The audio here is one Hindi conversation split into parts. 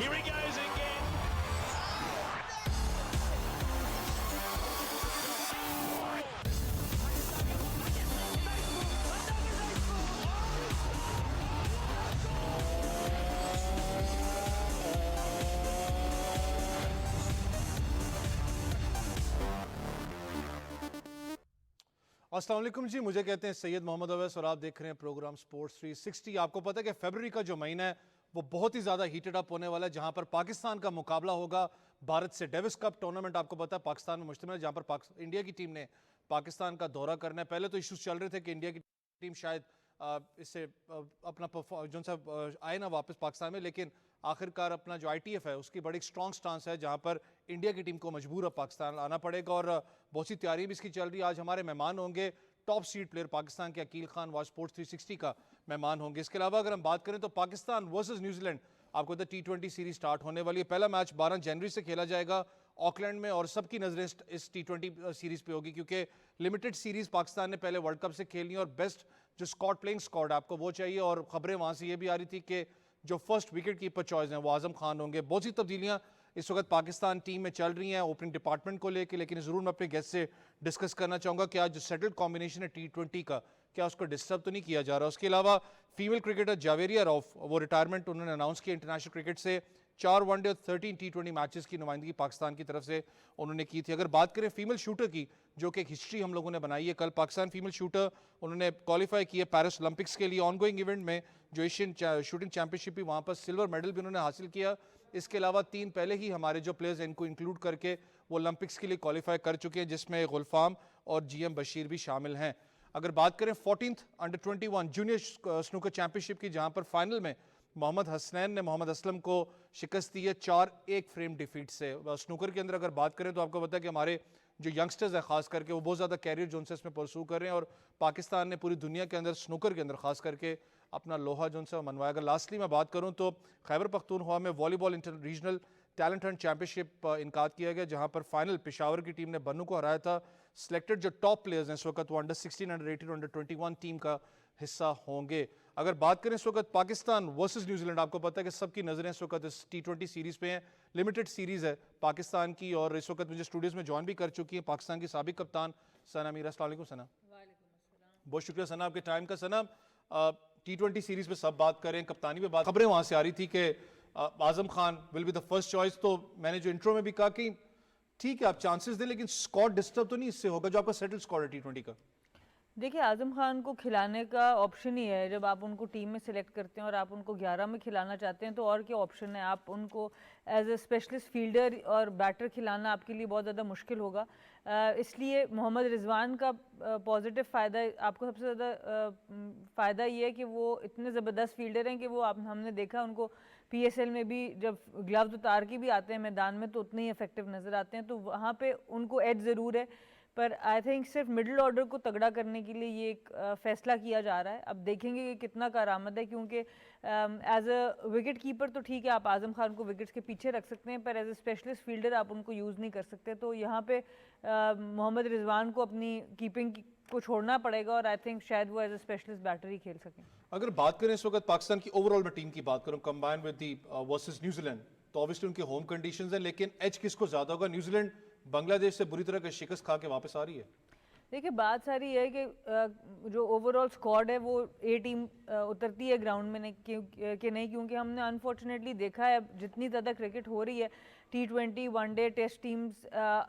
Here he goes again. अस्सलाम वालेकुम जी, मुझे कहते हैं सैयद मोहम्मद अवैस और आप देख रहे हैं प्रोग्राम स्पोर्ट्स 360। आपको पता है कि फरवरी का जो महीना है वो बहुत ही ज़्यादा हीटेड अप होने वाला है, जहां पर पाकिस्तान का मुकाबला होगा भारत से। डेविस कप टूर्नामेंट आपको पता है पाकिस्तान में मुश्तमिल है, जहां पर इंडिया की टीम ने पाकिस्तान का दौरा करना है। पहले तो इशूज चल रहे थे कि इंडिया की टीम शायद इससे अपना जो सा आए ना वापस पाकिस्तान में, लेकिन आखिरकार अपना जो ITF है उसकी बड़ी स्ट्रॉन्ग स्टांस है, जहां पर इंडिया की टीम को मजबूर अब पाकिस्तान आना पड़ेगा और बहुत सी तैयारी भी इसकी चल रही है। आज हमारे मेहमान होंगे टॉप सीड प्लेयर पाकिस्तान के अकील खान, वाच स्पोर्ट्स 360 का मेहमान होंगे। इसके अलावा अगर हम बात करें तो पाकिस्तान वर्सेस न्यूजीलैंड, आपको तो T20 सीरीज स्टार्ट होने वाली है। पहला मैच 12 जनवरी से खेला जाएगा ऑकलैंड में और सबकी नजरें इस T20 सीरीज पे होगी, क्योंकि लिमिटेड सीरीज पाकिस्तान ने पहले वर्ल्ड कप से खेलनी है और बेस्ट जो स्क्वाड प्लेइंग स्क्वाड आपको वो चाहिए। और खबरें वहां से ये भी आ रही थी कि जो फर्स्ट विकेट कीपर चॉइस हैं वो आजम खान होंगे। बहुत सी तब्दीलियां इस वक्त पाकिस्तान टीम में चल रही हैं ओपनिंग डिपार्टमेंट को लेकर, लेकिन ज़रूर मैं अपने गेस्ट से डिस्कस करना चाहूँगा कि आज जो सेटल्ड कॉम्बिनेशन है T20 का, क्या उसको डिस्टर्ब तो नहीं किया जा रहा। उसके अलावा फीमेल क्रिकेटर जावेरिया रऊफ, वो रिटायरमेंट उन्होंने अनाउंस किया इंटरनेशनल क्रिकेट से। 4 वनडे और 13 T20 मैचेस की नुमाइंदगी पाकिस्तान की तरफ से उन्होंने की थी। अगर बात करें फीमेल शूटर की, जो कि एक हिस्ट्री हम लोगों ने बनाई है, कल पाकिस्तान फीमेल शूटर उन्होंने क्वालिफाई किया पेरिस ओलंपिक्स के लिए ऑनगोइंग इवेंट में, जो एशियन शूटिंग चैंपियनशिप भी, वहाँ पर सिल्वर मेडल भी उन्होंने हासिल किया। इसके अलावा 3 पहले ही हमारे जो प्लेयर्स हैं इनको इंक्लूड करके वो ओलंपिक्स के लिए क्वालिफाई कर चुके हैं, जिसमें गुलफाम और GM बशीर भी शामिल हैं। अगर बात करें 14th under 21 junior snooker championship की, जहां पर फाइनल में मोहम्मद हसनैन ने मोहम्मद असलम को शिकस्त दी है 4-1 फ्रेम डिफीट से। स्नूकर के अंदर अगर बात करें तो आपको पता है कि हमारे जो यंगस्टर्स हैं खास करके वो बहुत ज़्यादा कैरियर जो उनसे इसमें परसू कर रहे हैं और पाकिस्तान ने पूरी दुनिया के अंदर स्नूकर के अंदर खास करके अपना लोहा जो उनसे मनवाया। अगर लास्टली मैं बात करूं तो खैबर पख्तूनख्वा में volleyball inter regional talent hunt championship इनकाद किया गया, जहां पर फाइनल पेशावर की टीम ने बन्नू को हराया था। सिलेक्टेड जो टॉप प्लेयर्स हैं इस वक्त वो अंडर 16, अंडर 18, अंडर 21 टीम का हिस्सा होंगे। अगर बात करें इस वक्त पाकिस्तान वर्सेस न्यूजीलैंड, आपको पता है कि सबकी नजरें इस वक्त इस T20 सीरीज पे हैं। लिमिटेड सीरीज है पाकिस्तान की और इस वक्त मुझे स्टूडियोज में ज्वाइन भी कर चुकी है पाकिस्तान की साबिक कप्तान सना मीर। अस्सलाम वालेकुम सना। बहुत शुक्रिया सना आपके टाइम का। सना, T20 सीरीज पे सब बात करें, कप्तानी पे बात, खबरें वहां से आ रही थी कि Azam Khan will be the first choice. तो मैंने जो इंट्रो में भी कहा कि ठीक है आप चांसेस दें, लेकिन स्क्वाड डिस्टर्ब तो नहीं इससे होगा जो आपका सेटल स्क्वाड है T20 का। देखिए, आजम खान को खिलाने का ऑप्शन ही है। जब आप उनको टीम में सिलेक्ट करते हैं और आप उनको 11 में खिलाना चाहते हैं तो और क्या ऑप्शन है। आप उनको एज ए स्पेशलिस्ट फील्डर और बैटर खिलाना आपके लिए बहुत ज़्यादा मुश्किल होगा। इसलिए मोहम्मद रिजवान का पॉजिटिव फ़ायदा आपको सबसे ज़्यादा फ़ायदा ये है कि वो इतने ज़बरदस्त फील्डर हैं कि वो हमने देखा उनको PSL में भी जब ग्लव्स उतार के भी आते हैं मैदान में तो उतने ही इफेक्टिव नज़र आते हैं। तो वहाँ पर उनको एज ज़रूर है, पर आई थिंक सिर्फ मिडिल ऑर्डर को तगड़ा करने के लिए ये एक फैसला किया जा रहा है। अब देखेंगे कि कितना कारआमद है, क्योंकि एज अ विकेट कीपर तो ठीक है आप आजम खान को विकेट्स के पीछे रख सकते हैं, पर एज अ स्पेशलिस्ट फील्डर आप उनको यूज़ नहीं कर सकते। तो यहाँ पे मोहम्मद रिजवान को अपनी कीपिंग को छोड़ना पड़ेगा और आई थिंक शायद वो एज अ स्पेशलिस्ट बैटर ही खेल सकें। अगर बात करें इस वक्त पाकिस्तान की ओवरऑल में टीम की बात करूं combine with the versus New Zealand, तो ऑब्वियसली उनके होम कंडीशंस हैं, लेकिन एज किसको ज्यादा होगा? न्यूजीलैंड बांग्लादेश से बुरी तरह का शिकस्त खा के वापस आ रही है। देखिए, बात सारी है कि जो ओवरऑल स्क्वाड है वो A टीम उतरती है ग्राउंड में नहीं क्योंकि हमने अनफॉर्चुनेटली देखा है जितनी ज़्यादा क्रिकेट हो रही है T20 वनडे टेस्ट टीम्स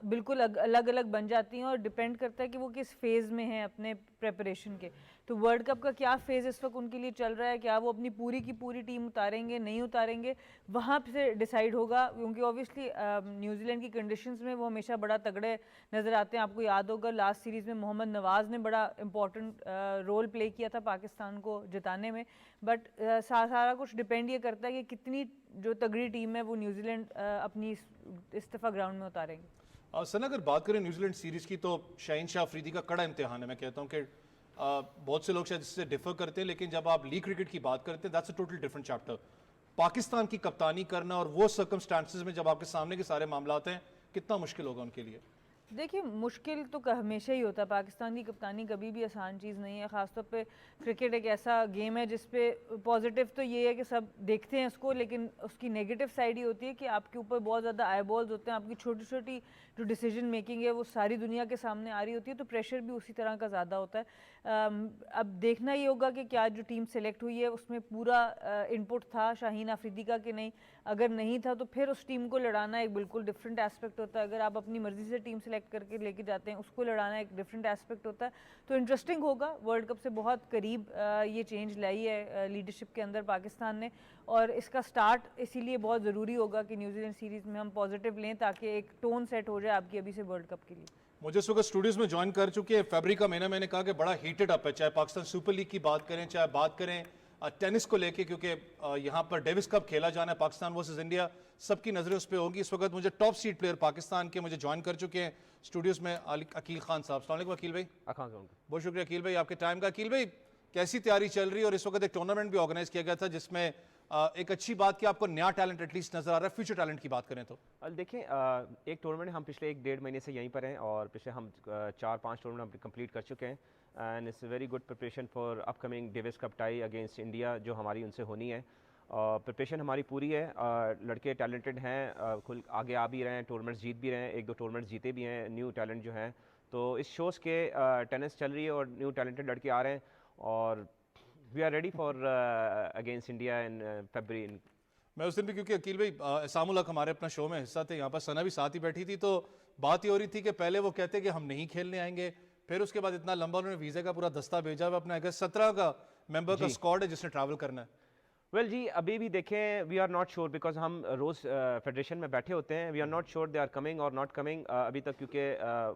बिल्कुल अलग अलग बन जाती हैं और डिपेंड करता है कि वो किस फेज़ में हैं अपने प्रेपरेशन के। तो वर्ल्ड कप का क्या फेज़ इस वक्त उनके लिए चल रहा है, क्या वो अपनी पूरी की पूरी टीम उतारेंगे नहीं उतारेंगे, वहाँ से डिसाइड होगा। क्योंकि ऑब्वियसली न्यूजीलैंड की कंडीशंस में वो हमेशा बड़ा तगड़े नज़र आते हैं। आपको याद होगा लास्ट सीरीज़ में मोहम्मद नवाज़ ने बड़ा इंपॉर्टेंट रोल प्ले किया था पाकिस्तान को जिताने में। बट सारा कुछ डिपेंड ये करता है कि कितनी जो तगड़ी टीम है वो न्यूजीलैंड अपनी इस दफ़ा ग्राउंड में उतारेंगे। सर, अगर बात करें न्यूजीलैंड सीरीज की तो शाहीन शाह अफरीदी का कड़ा इम्तिहान है। मैं कहता हूँ कि बहुत से लोग शायद इससे डिफर करते हैं, लेकिन जब आप लीग क्रिकेट की बात करते हैं that's a total different chapter. Pakistan की कप्तानी करना और वो सर्कमस्टांसेस में जब आपके सामने के सारे मामला हैं, कितना मुश्किल होगा उनके लिए? देखिए मुश्किल तो हमेशा ही होता है, पाकिस्तान की कप्तानी कभी भी आसान चीज़ नहीं है। ख़ासतौर पे क्रिकेट एक ऐसा गेम है जिस पे पॉजिटिव तो ये है कि सब देखते हैं उसको, लेकिन उसकी नेगेटिव साइड ये होती है कि आपके ऊपर बहुत ज़्यादा आई बॉल्स होते हैं, आपकी छोटी छोटी जो डिसीजन मेकिंग है वो सारी दुनिया के सामने आ रही होती है, तो प्रेशर भी उसी तरह का ज़्यादा होता है। अब देखना ये होगा कि क्या जो टीम सेलेक्ट हुई है उसमें पूरा इनपुट था शाहीन अफरीदी का कि नहीं। अगर नहीं था तो फिर उस टीम को लड़ाना एक बिल्कुल डिफरेंट एस्पेक्ट होता है। अगर आप अपनी मर्जी से टीम सेलेक्ट करके लेके जाते हैं, उसको लड़ाना एक डिफरेंट एस्पेक्ट होता है। तो इंटरेस्टिंग होगा, वर्ल्ड कप से बहुत करीब ये चेंज लाई है लीडरशिप के अंदर पाकिस्तान ने, और इसका स्टार्ट इसीलिए बहुत ज़रूरी होगा कि न्यूजीलैंड सीरीज़ में हम पॉजिटिव लें ताकि एक टोन सेट हो जाए आपकी अभी से वर्ल्ड कप के लिए। मुझे इस वक्त स्टूडियोज में ज्वाइन कर चुके हैं फरवरी का महीना, मैंने कहा कि बड़ा हीटेड अप है, चाहे पाकिस्तान सुपर लीग की बात करें, चाहे बात करें टेनिस को लेके, क्योंकि यहाँ पर डेविस कप खेला जाना है, पाकिस्तान वर्सेस इंडिया, सबकी नजरें उस पर होंगी। इस वक्त मुझे टॉप सीड प्लेयर पाकिस्तान के मुझे ज्वाइन कर चुके हैं स्टूडियोज में अकील खान साहब। अस्सलाम वालेकुम अकील भाई। बहुत शुक्रिया अकील भाई आपके टाइम का। अकील भाई, कैसी तैयारी चल रही है? और इस वक्त एक टूर्नामेंट भी ऑर्गेनाइज किया गया था जिसमें एक अच्छी बात कि आपको नया टैलेंट एटलीस्ट नजर आ रहा है, फ्यूचर टैलेंट की बात करें तो। देखें, एक टूर्नामेंट हम पिछले 1-1.5 महीने से यहीं पर हैं और पिछले हम 4-5 टूर्नामेंट कंप्लीट कर चुके हैं and it's very good preparation for upcoming Davis cup tie against India जो हमारी उनसे होनी है। प्रिपरेशन हमारी पूरी है, लड़के टैलेंटेड हैं, खुल आगे आ भी रहे हैं, टूर्नामेंट्स जीत भी रहे हैं, 1-2 टूर्नामेंट्स जीते भी हैं, न्यू टैलेंट जो हैं। तो इस शोज़ के टेनिस चल रही है और न्यू टैलेंटेड लड़के आ रहे हैं और we are ready for against India in February. मैं उस दिन भी, क्योंकि अकील भाई एसामुल हक हमारे अपना शो में हिस्सा थे, यहाँ पर सना भी साथ ही बैठी थी, तो बात ये हो रही थी कि पहले वो कहते कि हम नहीं खेलने आएंगे, फिर उसके बाद इतना लंबा उन्होंने वीज़ा का पूरा दस्ता भेजा हुआ अपना, अगस्त 17 का मेंबर का स्क्वाड है जिसने ट्रैवल करना है। वेल जी, अभी भी देखें, we are not sure because हम रोज़ फेडरेशन में बैठे होते हैं, we are not sure they are coming और नॉट कमिंग अभी तक, क्योंकि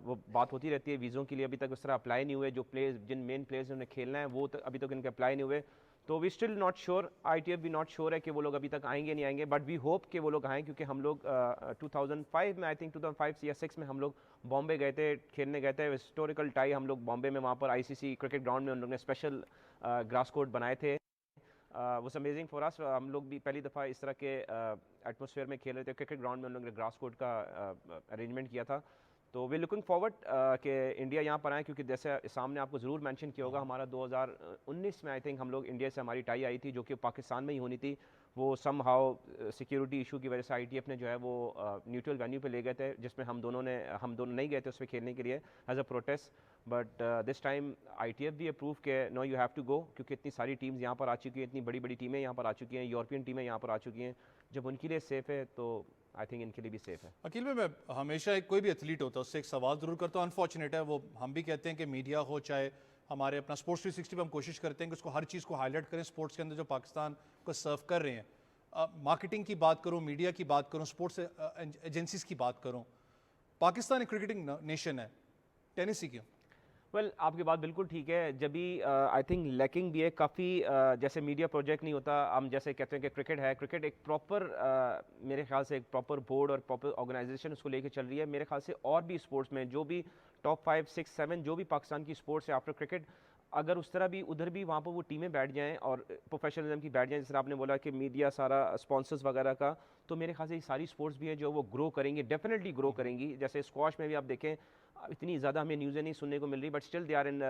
वो बात होती रहती है वीज़ों के लिए, अभी तक उस तरह अप्लाई नहीं हुए। जो प्लेयर्स, जिन मेन प्लेयर्स उन्हें खेलना है वो अभी तक इनके अप्लाई नहीं हुए, तो we still not sure. ITF भी नॉट श्योर है कि वो लोग अभी तक आएंगे नहीं आएंगे, बट वी होप कि वो लोग आएँ, क्योंकि हम लोग 2005 में, आई थिंक 2005 या 6 में हम लोग बॉम्बे गए थे, खेलने गए थे हिस्टोरिकल टाई हम लोग बॉम्बे में, वहाँ पर ICC क्रिकेट ग्राउंड में उन लोगों ने स्पेशल ग्रास कोर्ट बनाए थे। Was amazing for us. हम लोग भी पहली दफ़ा इस तरह के एटमॉस्फेयर में खेल रहे थे, क्रिकेट ग्राउंड में उन लोगों ने ग्रास कोर्ट का अरेंजमेंट किया था। तो वी लुकिंग फॉरवर्ड कि इंडिया यहाँ पर आए, क्योंकि जैसे सामने आपको ज़रूर मेंशन किया होगा, हमारा 2019 में आई थिंक हम लोग इंडिया से हमारी टाई आई थी जो कि पाकिस्तान में ही होनी थी। वो सम हाउ सिक्योरिटी इशू की वजह से ITF ने जो है वो न्यूट्रल वेन्यू पे ले गए थे, जिसमें हम दोनों नहीं गए थे उस पर खेलने के लिए as a protest. But this time ITF भी अप्रूव के no you have to go, क्योंकि इतनी सारी टीम्स यहाँ पर आ चुकी हैं, इतनी बड़ी बड़ी टीमें यहाँ पर आ चुकी हैं, यूरोपियन टीमें यहाँ पर आ चुकी हैं। जब उनके लिए सेफ़ है तो आई थिंक इनके लिए भी सेफ़ है। अकील भाई, मैं हमेशा कोई भी एथलीट होता है उससे एक सवाल जरूर करता हूँ, अनफॉर्चुनेट है वो, हम भी कहते हैं कि मीडिया हो चाहे हमारे अपना स्पोर्ट्स 360 पे हम कोशिश करते हैं कि उसको हर चीज़ को हाईलाइट करें स्पोर्ट्स के अंदर जो पाकिस्तान को सर्व कर रहे हैं। मार्केटिंग की बात करूँ, मीडिया की बात करूँ, स्पोर्ट्स एजेंसीज की बात करूँ, पाकिस्तान एक क्रिकेटिंग नेशन है, टेनिस ही क्यों? वेल आपकी बात बिल्कुल ठीक है। जब भी आई थिंक लैकिंग भी है काफ़ी, जैसे मीडिया प्रोजेक्ट नहीं होता, हम जैसे कहते हैं कि क्रिकेट है, क्रिकेट एक प्रॉपर मेरे ख्याल से एक प्रॉपर बोर्ड और प्रॉपर ऑर्गेनाइजेशन उसको लेके चल रही है। मेरे ख्याल से और भी स्पोर्ट्स में जो भी टॉप 5, 6, 7 जो भी पाकिस्तान की स्पोर्ट्स है आफ्टर क्रिकेट, अगर उस तरह भी उधर भी वहाँ पर वो टीमें बैठ जाएँ और प्रोफेशनलिज्म की बैठ जाएँ, जैसे आपने बोला कि मीडिया सारा स्पॉन्सर्स वगैरह का, तो मेरे ख्याल से ये सारी स्पोर्ट्स भी हैं जो वो ग्रो करेंगी, डेफिनेटली ग्रो करेंगी। जैसे स्क्वाश में भी आप देखें, इतनी ज़्यादा हमें न्यूज़ें नहीं सुनने को मिल रही, but still they are in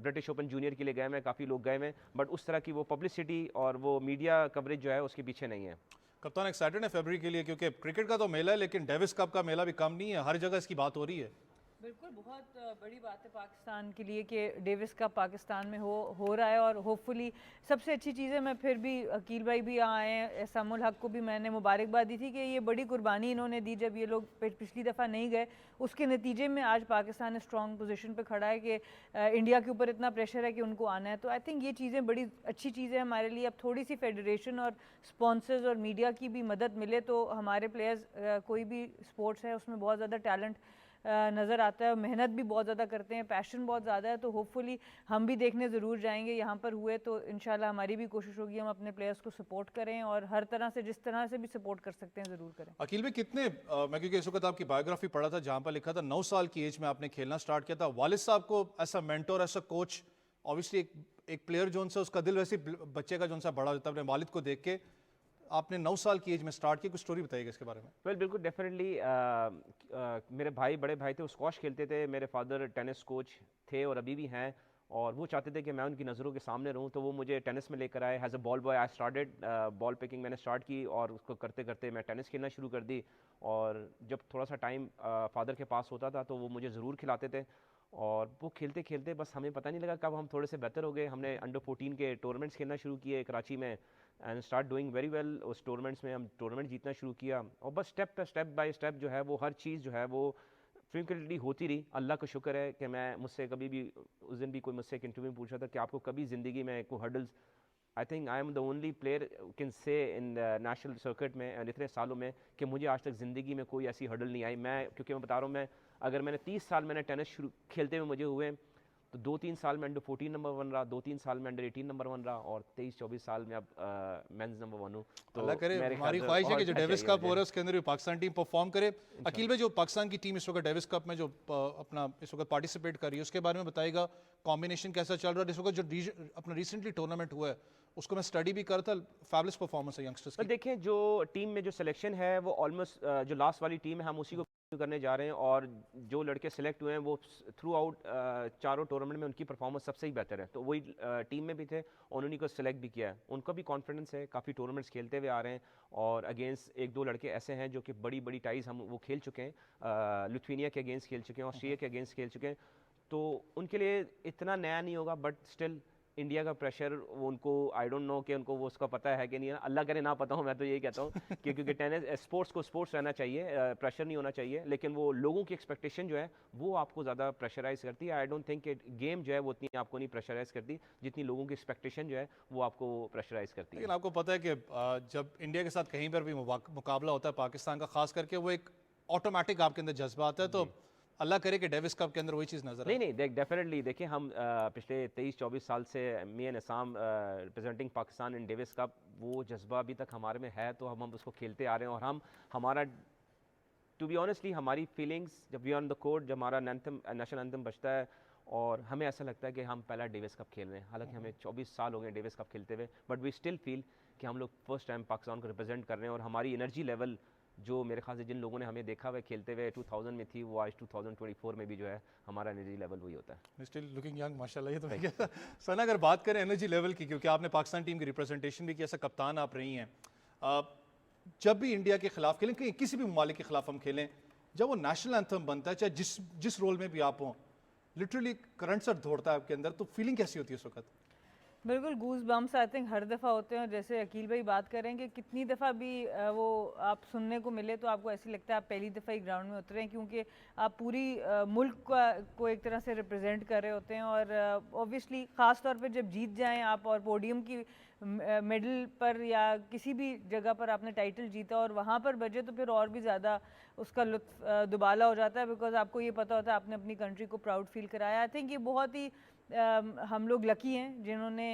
British Open Junior के लिए गए हैं, काफ़ी लोग गए हैं, बट उस तरह की वो पब्लिसिटी और वो मीडिया कवरेज जो है उसके पीछे नहीं है। कप्तान एक्साइटेड है फरवरी के लिए? क्योंकि क्रिकेट का तो मेला है लेकिन डेविस कप का मेला भी कम नहीं है, हर जगह इसकी बात हो रही है। बिल्कुल, बहुत बड़ी बात है पाकिस्तान के लिए कि डेविस कप पाकिस्तान में हो रहा है, और होपफुली सबसे अच्छी चीज़ है। मैं फिर भी अकील भाई भी यहाँ आए हैं, एसामुल हक को भी मैंने मुबारकबाद दी थी कि ये बड़ी कुर्बानी इन्होंने दी जब ये लोग पिछली दफ़ा नहीं गए, उसके नतीजे में आज पाकिस्तान स्ट्रॉन्ग पोजीशन पे खड़ा है कि इंडिया के ऊपर इतना प्रेशर है कि उनको आना है। तो आई थिंक ये चीज़ें बड़ी अच्छी चीज़ है हमारे लिए। अब थोड़ी सी फेडरेशन और स्पॉन्सर्स और मीडिया की भी मदद मिले तो हमारे प्लेयर्स, कोई भी स्पोर्ट्स है उसमें बहुत ज़्यादा टैलेंट नज़र आता है, मेहनत भी बहुत ज़्यादा करते हैं, पैशन बहुत ज़्यादा है। तो होपफुली हम भी देखने ज़रूर जाएंगे, यहाँ पर हुए तो इंशाल्लाह हमारी भी कोशिश होगी हम अपने प्लेयर्स को सपोर्ट करें और हर तरह से जिस तरह से भी सपोर्ट कर सकते हैं ज़रूर करें। अकील भाई, कितने मैं क्योंकि इस वक्त आपकी बायोग्राफी पढ़ा था जहाँ पर लिखा था 9 साल की एज में आपने खेलना स्टार्ट किया था, वालिद साहब को ऐसा मेंटोर, ऐसा कोच, ऑब्वियसली एक प्लेयर जो उनसे उसका दिल वैसे बच्चे का जो उनसा बड़ा होता है अपने वालिद को देख के, आपने 9 साल की एज में स्टार्ट किया, कुछ स्टोरी बताइएगा इसके बारे में। वेल बिल्कुल डेफिनेटली मेरे भाई बड़े भाई थे, वो स्क्वॉश खेलते थे, मेरे फादर टेनिस कोच थे और अभी भी हैं, और वो चाहते थे कि मैं उनकी नज़रों के सामने रहूं, तो वो मुझे टेनिस में लेकर आए। As a ball boy I started ball picking, मैंने स्टार्ट की और उसको करते करते मैं टेनिस खेलना शुरू कर दी। और जब थोड़ा सा टाइम फादर के पास होता था तो वो मुझे ज़रूर खिलाते थे, और वो खेलते खेलते बस हमें पता नहीं लगा कब हम थोड़े से बेहतर हो गए। हमने अंडर 14 के टूर्नामेंट्स खेलना शुरू किए कराची में, and start doing very well. उस टूर्नामेंट्स में हम टूर्नामेंट जीतना शुरू किया, और बस स्टेप बाय स्टेप जो है वो हर चीज़ जो है वो फ्रीक्वेंटली होती रही। अल्लाह का शुक्र है कि मैं मुझसे कभी भी, उस दिन भी कोई मुझसे एक इंटरव्यू में पूछा था कि आपको कभी ज़िंदगी में कोई hurdles, I think I am the only player can say in national circuit में इतने सालों में कि मुझे आज तक ज़िंदगी में कोई ऐसी हर्डल नहीं आई। मैं क्योंकि मैं बता रहा हूँ, मैं अगर मैंने 30 साल मैंने टेनिस शुरू खेलते हुए मुझे हुए, तो 2-3 साल में अंडर 14 नंबर 1 रहा, 2-3 साल में अंडर 18 नंबर 1 रहा, और 23-24 साल में अब मेंस नंबर 1 हूँ। तो अल्लाह करे, मेरे हमारी ख्याल से ख्वाहिश है और कि जो अच्छा डेविस ही कप मुझे। हो रहा है उसके अंदर भी पाकिस्तान टीम परफॉर्म करे। अकील भाई, जो पाकिस्तान की टीम इस वक्त डेविस कप में जो अपना इस वक्त पार्टिसिपेट कर रही है, उसके बारे में बताइएगा, कॉम्बिनेशन कैसा चल रहा है इस वक्त? जो अपना रिसेंटली टूर्नामेंट हुआ है उसको मैं स्टडी भी कर था, फैबुलस परफॉर्मेंस है यंगस्टर्स पर की। देखें, जो टीम में जो सिलेक्शन है वो ऑलमोस्ट जो लास्ट वाली टीम है हम उसी को करने जा रहे हैं, और जो लड़के सेलेक्ट हुए हैं वो थ्रू आउट चारों टूर्नामेंट में उनकी परफॉर्मेंस सबसे ही बेहतर है। तो वही टीम में भी थे और उन्हीं को सिलेक्ट भी किया है। उनका भी कॉन्फिडेंस है, काफ़ी टूर्नामेंट्स खेलते हुए आ रहे हैं, और अगेंस्ट एक दो लड़के ऐसे हैं जो कि बड़ी बड़ी टाइज हम वो खेल चुके हैं, लिथुआनिया के अगेंस्ट खेल चुके हैं, ऑस्ट्रिया के अगेंस्ट खेल चुके हैं, तो उनके लिए इतना नया नहीं होगा। बट स्टिल इंडिया का प्रेशर वो उनको, आई डोंट नो कि उनको वो उसका पता है कि नहीं है, अल्लाह करे ना पता हो, मैं तो यही कहता हूँ कि क्योंकि टेनिस स्पोर्ट्स को स्पोर्ट्स रहना चाहिए, प्रेशर नहीं होना चाहिए, लेकिन वो लोगों की एक्सपेक्टेशन जो है वो आपको ज़्यादा प्रेशराइज करती है। आई डोंट थिंक कि गेम जो है वो उतनी आपको नहीं प्रेशराइज करती जितनी लोगों की एक्सपेक्टेशन जो है वो आपको प्रेशराइज करती है। लेकिन आपको पता है कि जब इंडिया के साथ कहीं पर भी मुकाबला होता है पाकिस्तान का, खास करके वो एक ऑटोमेटिक आपके अंदर जज्बा आता है, तो अल्लाह करे कि डेविस कप के अंदर वही चीज़ नजर आए। नहीं डेफिनेटली देखिए, हम पिछले 23-24 साल से me and Assam representing Pakistan in Davis cup, वो जज्बा अभी तक हमारे में है, तो हम उसको खेलते आ रहे हैं। और हम हमारा टू बी ऑनेस्टली हमारी फीलिंग्स जब वी ऑन द कोर्ट, जब हमारा नेशनल एंथम बजता है, और हमें ऐसा लगता है कि हम पहला डेविस कप खेल रहे हैं। हालांकि हमें 24 साल हो गए डेविस कप खेलते हुए, बट वी स्टिल फील कि हम लोग फर्स्ट टाइम पाकिस्तान को रिप्रेजेंट कर रहे हैं। और हमारी एनर्जी लेवल जो मेरे ख्याल से जिन लोगों ने हमें देखा हुआ खेलते हुए 2000 में थी, वो आज 2024 में भी जो है हमारा एनर्जी लेवल वही होता है। स्टिल लुकिंग यंग माशाल्लाह। ये तो मैं कहता सना, अगर बात करें एनर्जी लेवल की, क्योंकि आपने पाकिस्तान टीम की रिप्रेजेंटेशन भी की, ऐसा कप्तान आप रही हैं, जब भी इंडिया के खिलाफ खेलें, कहीं किसी भी ममालिक के खिलाफ हम खेलें, जब वो नेशनल एंथम बनता है, चाहे जिस रोल में भी आप हों, लिटरली करंट सर दौड़ता है आपके अंदर, तो फीलिंग कैसी होती है उस वक्त? बिल्कुल गूज बम्स आई थिंक हर दफ़ा होते हैं। और जैसे अकील भाई बात करें कि कितनी दफ़ा भी वो आप सुनने को मिले तो आपको ऐसी लगता है आप पहली दफ़ा ही ग्राउंड में उतरे हैं, क्योंकि आप पूरी मुल्क को एक तरह से रिप्रेजेंट कर रहे होते हैं। और ऑब्वियसली ख़ास तौर पे जब जीत जाएं आप और पोडियम की मेडल पर या किसी भी जगह पर आपने टाइटल जीता और वहाँ पर बजे, तो फिर और भी ज़्यादा उसका लुत्फ दुबाला हो जाता है, बिकॉज आपको ये पता होता है आपने अपनी कंट्री को प्राउड फील कराया। आई थिंक ये बहुत ही हम लोग लकी हैं जिन्होंने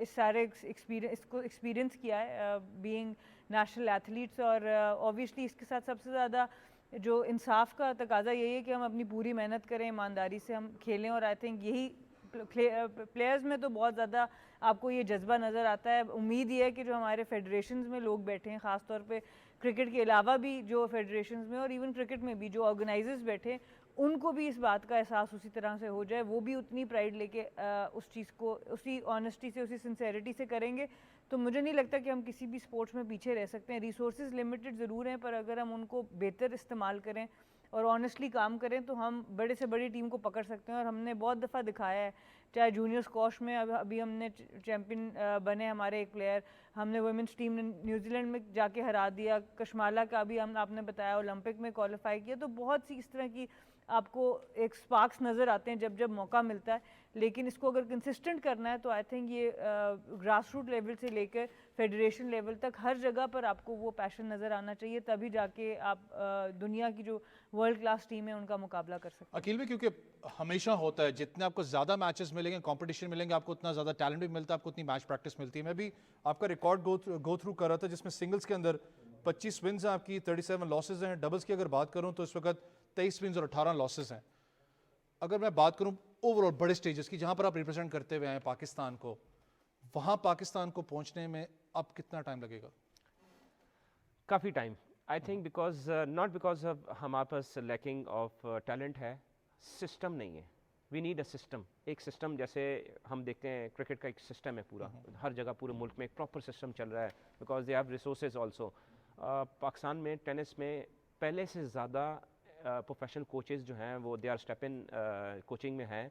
इस सारे इसको एक्सपीरियंस किया है बीइंग नेशनल एथलीट्स। और ऑब्वियसली इसके साथ सबसे ज़्यादा जो इंसाफ का तकाजा यही है कि हम अपनी पूरी मेहनत करें, ईमानदारी से हम खेलें। और आई थिंक यही प्लेयर्स में तो बहुत ज़्यादा आपको ये जज्बा नज़र आता है। उम्मीद ये है कि जो हमारे फेडरेशंस में लोग बैठे हैं, ख़ास तौर पे क्रिकेट के अलावा भी जो फेडरेशंस में और इवन क्रिकेट में भी जो ऑर्गेनाइजर्स बैठे हैं, उनको भी इस बात का एहसास उसी तरह से हो जाए, वो भी उतनी प्राइड लेके उस चीज़ को उसी ऑनेस्टी से, उसी सिंसेरिटी से करेंगे। तो मुझे नहीं लगता कि हम किसी भी स्पोर्ट्स में पीछे रह सकते हैं। रिसोर्सेज लिमिटेड ज़रूर हैं, पर अगर हम उनको बेहतर इस्तेमाल करें और ऑनेस्टली काम करें तो हम बड़े से बड़ी टीम को पकड़ सकते हैं। और हमने बहुत दफ़ा दिखाया है, चाहे जूनियर स्क्वॉश में अभी हमने चैम्पियन बने हमारे एक प्लेयर, हमने वुमेंस टीम ने न्यूजीलैंड में जाके हरा दिया, कश्माला का भी हम आपने बताया ओलंपिक में क्वालिफाई किया। तो बहुत सी इस तरह की आपको एक स्पार्क्स नज़र आते हैं जब जब मौका मिलता है। लेकिन इसको अगर कंसिस्टेंट करना है तो आई थिंक ये ग्रास रूट लेवल से लेकर फेडरेशन लेवल तक हर जगह पर आपको वो पैशन नज़र आना चाहिए, तभी जाके आप दुनिया की जो वर्ल्ड क्लास टीम है उनका मुकाबला कर सकते हैं। अकील भी, क्योंकि हमेशा होता है जितने आपको ज़्यादा मैचेस मिलेंगे, कंपटीशन मिलेंगे, आपको उतना ज़्यादा टैलेंट भी मिलता है, आपको उतनी मैच प्रैक्टिस मिलती है। मैं भी आपका रिकॉर्ड गो थ्रू कर रहा था जिसमें सिंगल्स के अंदर 25 विन्स हैं आपकी, 37 लॉसेज हैं। डबल्स की अगर बात करूँ तो इस वक्त 23 विन्स और 18 लॉसेज हैं। अगर मैं बात करूँ ओवरऑल बड़े स्टेजेस की, जहाँ पर आप रिप्रेजेंट करते हुए हैं पाकिस्तान को, वहाँ पाकिस्तान को पहुँचने में अब कितना टाइम लगेगा? काफ़ी time I think because not because of हमारे पास लैकिंग ऑफ टैलेंट है, सिस्टम नहीं है। वी नीड अ सिस्टम, एक सिस्टम जैसे हम देखते हैं क्रिकेट का एक सिस्टम है पूरा, हर जगह पूरे मुल्क में एक प्रॉपर सिस्टम चल रहा है because they have resources also. Pakistan में टेनिस में पहले से ज़्यादा प्रोफेशनल कोचेज़ जो हैं वो they are step in coaching में हैं,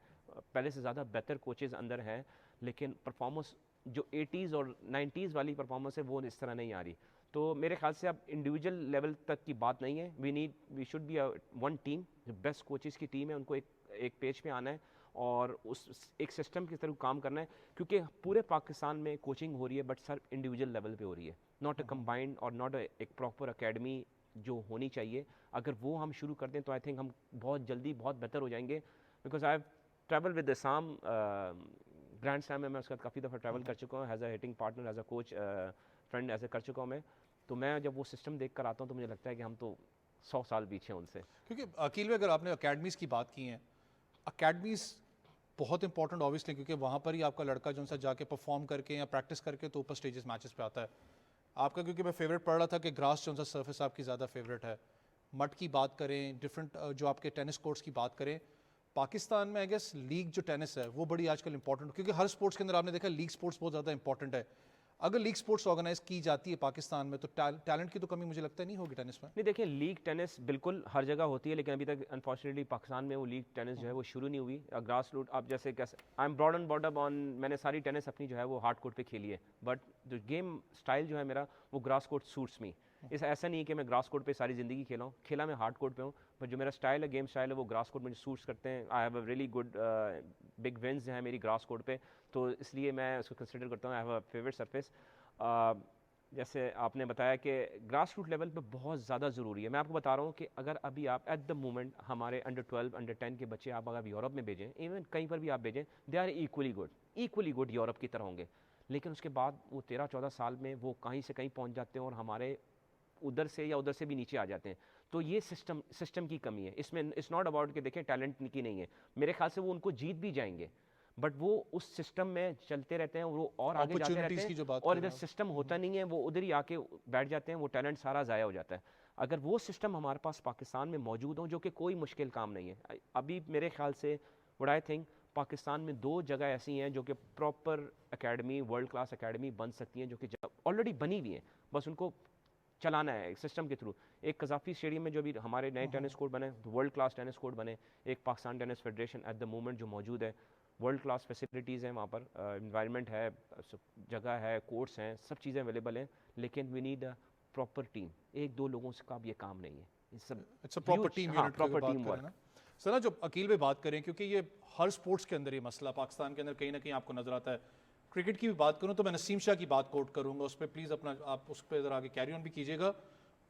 पहले से ज़्यादा बेहतर कोचेज़ अंदर हैं, लेकिन परफॉर्मेंस जो 80s और 90s वाली परफॉर्मेंस है वो इस तरह नहीं आ रही। तो मेरे ख्याल से अब इंडिविजुअल लेवल तक की बात नहीं है, we should be one team, जो बेस्ट कोचेज़ की टीम है उनको एक पेज पे आना है और उस एक सिस्टम की तरह काम करना है, क्योंकि पूरे पाकिस्तान में कोचिंग हो रही है बट सर इंडिविजुअल लेवल पे हो रही है, नॉट अ कंबाइंड और नॉट एक प्रॉपर अकेडमी जो होनी चाहिए। अगर वो हम शुरू कर दें तो आई थिंक हम बहुत जल्दी बहुत बेहतर हो जाएंगे। Because I have travel with साम ग्रैंड स्लैम में मैं उसके साथ काफ़ी दफ़ा ट्रैवल कर चुका हूँ, as a hitting partner, as a coach, friend ऐसे कर चुका हूँ मैं। तो मैं जब वो सिस्टम देख कर आता हूँ तो मुझे लगता है कि हम तो 100 साल पीछे हैं उनसे। क्योंकि अकील में अगर आपने अकेडमीज़ की बात की है, अकेडमीज़ बहुत इंपॉर्टेंट ऑब्वियसली, क्योंकि वहाँ पर ही आपका लड़का जो सा जाके परफॉर्म करके या प्रैक्टिस करके तो ऊपर स्टेजेस मैचेस पे आता है। आपका क्योंकि मैं फेवरेट पढ़ रहा था कि ग्रास जो सा सर्फेस आपकी ज़्यादा फेवरेट है, मट की बात करें, डिफरेंट जो आपके टेनिस कोर्ट्स की बात करें, पाकिस्तान में आई गेस लीग जो टेनिस है वो बड़ी आजकल इंपॉर्टेंट, क्योंकि हर स्पोर्ट्स के अंदर आपने देखा लीग स्पोर्ट्स बहुत ज़्यादा इंपॉर्टेंट है। अगर लीग स्पोर्ट्स ऑर्गेनाइज की जाती है पाकिस्तान में तो टैलेंट की तो कमी मुझे लगता है नहीं होगी टेनिस में। नहीं देखिए, लीग टेनिस बिल्कुल हर जगह होती है, लेकिन अभी तक अनफॉर्चुनेटली पाकिस्तान में वो लीग टेनिस जो है वो शुरू नहीं हुई। ग्रास रूट आप जैसे कैसे, I am broad and bought up on, मैंने सारी टेनिस अपनी जो है वो हार्ड कोर्ट पे खेली है, बट जो गेम स्टाइल जो है मेरा वो ग्रास कोर्ट सूट्स मी। इस ऐसा नहीं है कि मैं ग्रास कोर्ट पे सारी ज़िंदगी खेला हूँ, खेला मैं हार्ड कोर्ट पे हूँ, बट जो मेरा स्टाइल है, गेम स्टाइल है, वो ग्रास कोर्ट मुझे सूट्स करते हैं। I have a really good big wins जो है मेरी ग्रास कोर्ट पे, तो इसलिए मैं उसको कंसिडर करता हूँ आई हैव अ फेवरेट सरफेस। जैसे आपने बताया कि ग्रास रूट लेवल पे बहुत ज़्यादा ज़रूरी है। मैं आपको बता रहा हूँ कि अगर अभी आप एट द मोमेंट हमारे अंडर 12 अंडर 10 के बच्चे आप अगर यूरोप में भेजें, इवन कहीं पर भी आप भेजें, they are equally good Europe की तरह होंगे, लेकिन उसके बाद वो 13-14 साल में वो कहीं से कहीं पहुँच जाते हैं और हमारे उधर से या उधर से भी नीचे आ जाते हैं। तो ये सिस्टम की कमी है इसमें। इट्स नॉट अबाउट कि देखें टैलेंट की नहीं है, मेरे ख्याल से वो उनको जीत भी जाएंगे, बट वो उस सिस्टम में चलते रहते हैं, वो और आगे जाते रहते Opportunities की जो हैं बात और कर इधर रहे हैं सिस्टम होता नहीं है, वो उधर ही आके बैठ जाते हैं, वो टैलेंट सारा ज़ाया हो जाता है। अगर वो सिस्टम हमारे पास पाकिस्तान में मौजूद हो, जो कि कोई मुश्किल काम नहीं है, अभी मेरे ख्याल से व्हाट आई थिंक पाकिस्तान में 2 जगह ऐसी हैं जो कि proper academy, world class academy बन सकती हैं, जो कि ऑलरेडी बनी हुई हैं, बस उनको चलाना है सिस्टम के थ्रू। एक कजाफी स्टेडियम में जो भी हमारे नए टेनिस कोर्ट बने, वर्ल्ड क्लास टेनिस कोर्ट बने, एक Pakistan tennis federation at the moment जो मौजूद है, वर्ल्ड क्लास फैसिलिटीज़ हैं वहाँ पर, इन्वायरमेंट है, जगह है, कोर्ट्स हैं, सब चीज़ें अवेलेबल हैं, लेकिन we need a proper team. 1-2 लोगों से का अब ये काम नहीं है, it's a proper team unit की प्रॉपर बात टीम करें वर्क। ना सर ना, जो अकील में बात करें, क्योंकि ये हर स्पोर्ट्स के अंदर ये मसला पाकिस्तान के अंदर कहीं ना कहीं आपको नजर आता है। क्रिकेट की भी बात करूं तो मैं नसीम शाह की बात कोट करूंगा, उस पर प्लीज़ अपना आप उस पर ज़रा आगे कैरी ऑन भी कीजिएगा।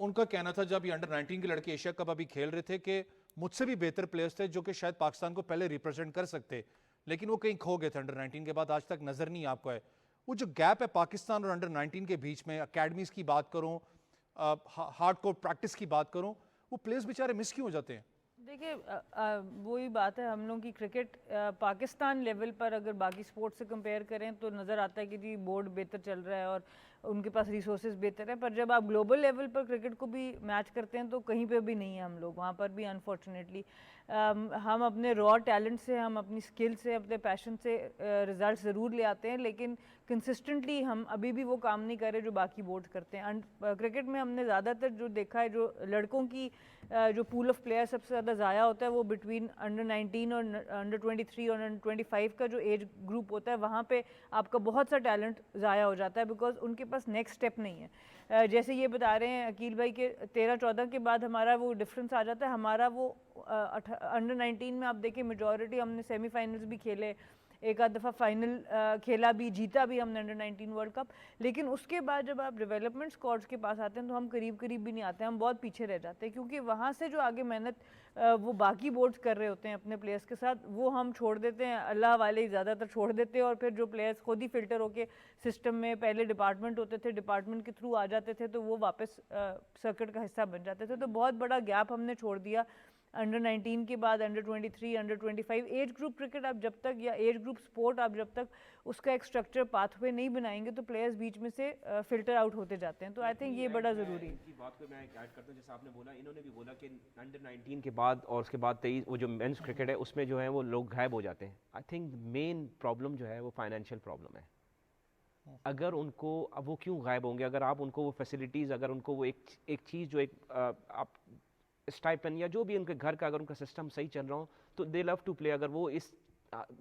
उनका कहना था जब ये अंडर 19 के लड़के एशिया कप अभी खेल रहे थे कि मुझसे भी बेहतर प्लेयर्स थे जो कि शायद पाकिस्तान को पहले रिप्रेजेंट कर सकते, लेकिन वो कहीं खो गए थे अंडर 19 के बाद, आज तक नजर नहीं आपको है। वो जो गैप है पाकिस्तान और अंडर 19 के बीच में, अकेडमीज की बात करूं, हार्ड कोर प्रैक्टिस की बात करूं, वो प्लेयर्स बेचारे मिस क्यों हो जाते हैं? देखिए वही बात है, हम लोग की क्रिकेट पाकिस्तान लेवल पर अगर बाकी स्पोर्ट्स से कंपेयर करें तो नज़र आता है कि जी बोर्ड बेहतर चल रहा है और उनके पास रिसोर्सेज बेहतर है, पर जब आप ग्लोबल लेवल पर क्रिकेट को भी मैच करते हैं तो कहीं पे भी नहीं है हम लोग, वहाँ पर भी अनफॉर्चुनेटली हम अपने रॉ टैलेंट से, हम अपनी स्किल से, अपने पैशन से रिजल्ट ज़रूर ले आते हैं, लेकिन कंसिस्टेंटली हम अभी भी वो काम नहीं कर रहे जो बाकी बोर्ड करते हैं। क्रिकेट में हमने ज़्यादातर जो देखा है, जो लड़कों की जो पूल ऑफ प्लेयर सबसे ज़्यादा ज़ाया होता है वो बिटवीन अंडर 19 और अंडर 23 और अंडर 25 का जो एज ग्रुप होता है, वहाँ पे आपका बहुत सा टैलेंट ज़ाया हो जाता है, बिकॉज उनके पास नेक्स्ट स्टेप नहीं है। जैसे ये बता रहे हैं अकील भाई के 13-14 के बाद हमारा वो डिफरेंस आ जाता है। हमारा वो अंडर 19 में आप देखिए मेजॉरिटी हमने सेमीफाइनल्स भी खेले, एक आध दफ़ा फाइनल खेला भी, जीता भी हमने अंडर 19 वर्ल्ड कप, लेकिन उसके बाद जब आप डेवलपमेंट स्क्वाड्स के पास आते हैं तो हम करीब भी नहीं आते हैं, हम बहुत पीछे रह जाते हैं, क्योंकि वहाँ से जो आगे मेहनत वो बाकी बोर्ड्स कर रहे होते हैं अपने प्लेयर्स के साथ, वो हम छोड़ देते हैं, अल्लाह वाले ज़्यादातर छोड़ देते हैं, और फिर जो प्लेयर्स खुद ही फिल्टर होके सिस्टम में, पहले डिपार्टमेंट होते थे, डिपार्टमेंट के थ्रू आ जाते थे, तो वो वापस सर्किट का हिस्सा बन जाते थे, तो बहुत बड़ा गैप हमने छोड़ दिया अंडर 19 के बाद under 23, under 25 age group cricket आप जब तक, या एज ग्रुप स्पोर्ट आप जब तक उसका एक स्ट्रक्चर पाथवे नहीं बनाएंगे तो प्लेयर्स बीच में से फिल्टर आउट होते जाते हैं। तो आई थिंक ये बड़ा ज़रूरी है। इनकी बात को मैं ऐड करता हूँ, जैसे आपने बोला, इन्होंने भी बोला कि अंडर 19 के बाद और उसके बाद 23 वो जो मेंस क्रिकेट है उसमें जो है वो लोग गायब हो जाते हैं। आई थिंक मेन प्रॉब्लम जो है वो फाइनेंशियल प्रॉब्लम है। अगर उनको, अब वो क्यों गायब होंगे? अगर आप उनको वो फैसिलिटीज़, अगर उनको वो एक चीज़ जो आप स्टाइपेंड या जो भी उनके घर का अगर उनका सिस्टम सही चल रहा हो तो दे लव टू प्ले। अगर वो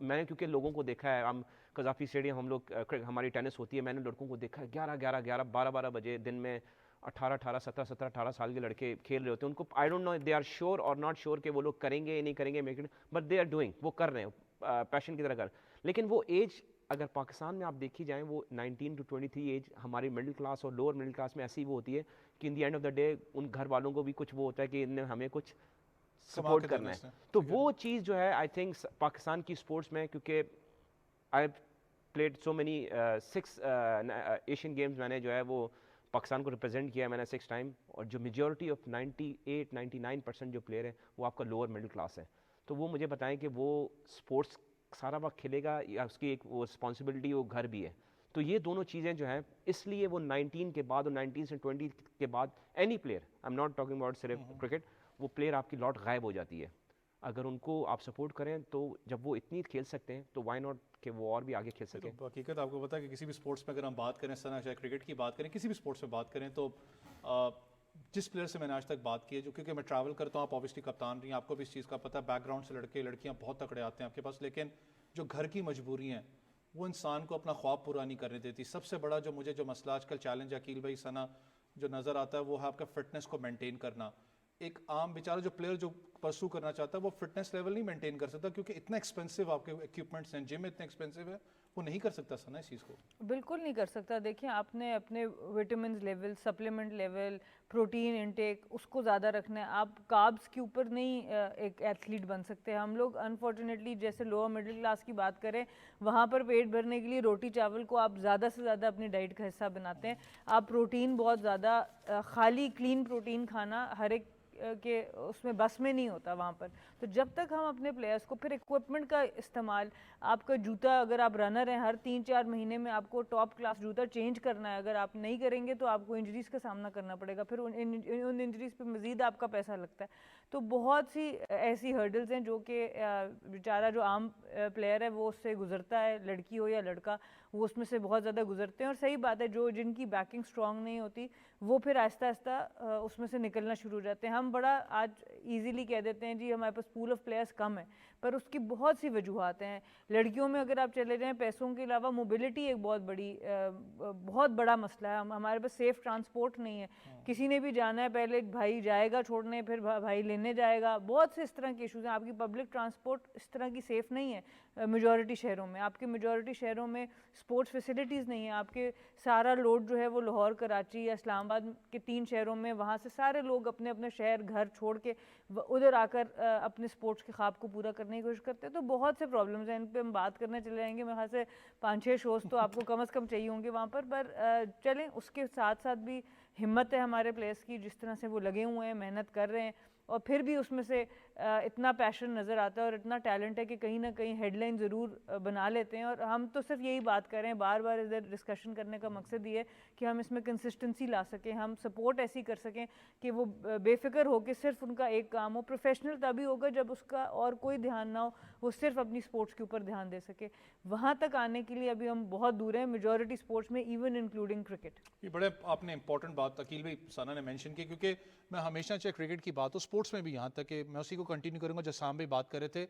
मैंने क्योंकि लोगों को देखा है, हम कज़ाफ़ी स्टेडियम हम लोग हमारी टेनिस होती है, मैंने लड़कों को देखा है 11 बजे दिन में 17 साल के लड़के खेल रहे होते हैं। उनको I don't know they are sure और नॉट श्योर कि वो लोग करेंगे या नहीं करेंगे make it, but they are doing, वो कर रहे हैं पैशन की तरह कर। लेकिन वो एज अगर पाकिस्तान में आप देखी जाएँ, वो 19 to 23 एज हमारी मिडिल क्लास और लोअर मिडिल क्लास में ऐसी वो होती है कि in the end of the day उन घर वालों को भी कुछ वो होता है कि इनने हमें कुछ सपोर्ट करना है। तो वो चीज़ जो है आई थिंक पाकिस्तान की स्पोर्ट्स में, क्योंकि I played so many 6 Asian games, मैंने जो है वो पाकिस्तान को रिप्रेजेंट किया है मैंने 6 टाइम, और जो मेजॉरिटी ऑफ 98-99% जो प्लेयर है वो आपका लोअर मिडिल क्लास है। तो वो मुझे बताएं कि वो स्पोर्ट्स सारा वक्त खेलेगा या उसकी एक वो रिस्पॉन्सिबिलिटी वो घर भी है। तो ये दोनों चीज़ें जो हैं, इसलिए वो 19 के बाद और 19 से 20 के बाद any player, I am not talking about सिर्फ क्रिकेट, वो प्लेयर आपकी लॉट गायब हो जाती है। अगर उनको आप सपोर्ट करें तो जब वो इतनी खेल सकते हैं तो वाई नॉट कि वो और भी आगे खेल सके। तो हकीकत आपको पता है कि किसी भी स्पोर्ट्स में अगर हम बात करें, सना चाहे क्रिकेट की बात करें, किसी भी स्पोर्ट्स में बात करें, तो जिस प्लेयर से मैंने आज तक बात की है, जो क्योंकि मैं ट्रैवल करता हूँ, आप ऑब्वियसली कप्तान रही हैं, आपको भी इस चीज़ का पता है, बैकग्राउंड से लड़के लड़कियाँ बहुत तकड़े आते हैं आपके पास, लेकिन जो घर की मजबूरी हैं वो इंसान को अपना ख्वाब पूरा नहीं करने देती। सबसे बड़ा जो मुझे जो मसला आजकल चैलेंज अकील भाई, सना, जो नज़र आता है वो है आपका फिटनेस को मेंटेन करना। एक आम बेचारा जो प्लेयर जो परसू करना चाहता है वो फिटनेस लेवल नहीं मेंटेन कर सकता, क्योंकि इतना एक्सपेंसिव आपके इक्विपमेंट्स हैं, जिम इतने एक्सपेंसिव है, वो नहीं कर सकता सना इस चीज़ को। बिल्कुल नहीं कर सकता। देखिए, आपने अपने vitamin level, supplement level, protein intake उसको ज़्यादा रखना है। आप कार्ब्स के ऊपर नहीं एक एथलीट बन सकते। हम लोग अनफॉर्चुनेटली जैसे लोअर मिडिल क्लास की बात करें, वहाँ पर पेट भरने के लिए रोटी चावल को आप ज़्यादा से ज़्यादा अपनी डाइट का हिस्सा बनाते हैं। आप प्रोटीन बहुत ज़्यादा खाली क्लीन प्रोटीन खाना हर एक के उसमें बस में नहीं होता वहाँ पर। तो जब तक हम अपने प्लेयर्स को, फिर इक्विपमेंट का इस्तेमाल, आपका जूता, अगर आप रनर हैं हर 3-4 महीने में आपको टॉप क्लास जूता चेंज करना है, अगर आप नहीं करेंगे तो आपको इंजरीज़ का सामना करना पड़ेगा, फिर उन इंजरीज़ पे मज़ीद आपका पैसा लगता है। तो बहुत सी ऐसी हर्डल्स हैं जो कि बेचारा जो आम प्लेयर है वो उससे गुजरता है, लड़की हो या लड़का, वो उसमें से बहुत ज़्यादा गुजरते हैं। और सही बात है, जो जिनकी बैकिंग स्ट्रॉन्ग नहीं होती वो फिर आहिस्ता आहिस्ता उसमें से निकलना शुरू हो जाते हैं। हम बड़ा आज इजीली कह देते हैं जी हमारे पास पूल ऑफ प्लेयर्स कम है, पर उसकी बहुत सी वजूहत हैं। लड़कियों में अगर आप चले जाएं, पैसों के अलावा मोबिलिटी एक बहुत बड़ा मसला है। हमारे पास सेफ ट्रांसपोर्ट नहीं है। किसी ने भी जाना है, पहले भाई जाएगा छोड़ने, फिर भाई लेने जाएगा। बहुत से इस तरह के इशूज़ हैं। आपकी पब्लिक ट्रांसपोर्ट इस तरह की सेफ़ नहीं है मेजॉरिटी शहरों में। आपके मेजॉरिटी शहरों में स्पोर्ट्स फैसिलिटीज़ नहीं है। आपके सारा लोड जो है वो लाहौर, कराची या इस्लामाबाद के 3 शहरों में, वहाँ से सारे लोग अपने अपने शहर घर छोड़ के उधर आकर अपने स्पोर्ट्स के ख्वाब को पूरा करने की कोशिश करते हैं। तो बहुत से प्रॉब्लम्स हैं, इन पे हम बात करने चले जाएंगे। मेरे ख्याल से 5-6 शोज़ तो आपको कम से कम चाहिए होंगे वहाँ पर चलें, उसके साथ साथ भी हिम्मत है हमारे प्लेयर्स की, जिस तरह से वो लगे हुए हैं, मेहनत कर रहे हैं, और फिर भी उसमें से इतना पैशन नज़र आता है और इतना टैलेंट है कि कहीं ना कहीं हेडलाइन ज़रूर बना लेते हैं। और हम तो सिर्फ यही बात कर रहे हैं, बार बार इधर डिस्कशन करने का मकसद ये है कि हम इसमें कंसिस्टेंसी ला सकें, हम सपोर्ट ऐसी कर सकें कि वो बेफिक्र हो कि सिर्फ उनका एक काम हो। प्रोफेशनल तभी होगा जब उसका और कोई ध्यान ना हो, वो सिर्फ अपनी स्पोर्ट्स के ऊपर ध्यान दे सके। वहाँ तक आने के लिए अभी हम बहुत दूर हैं मेजॉरिटी स्पोर्ट्स में, इवन इंक्लूडिंग क्रिकेट। ये बड़े आपने इंपॉर्टेंट बात अकील भाई, सना ने मेंशन की, क्योंकि मैं हमेशा चाहे क्रिकेट की बात हो, स्पोर्ट्स में भी, यहाँ तक कि मैं उसी को कंटिन्यू करूँगा जो साम भाई बात कर रहे थे।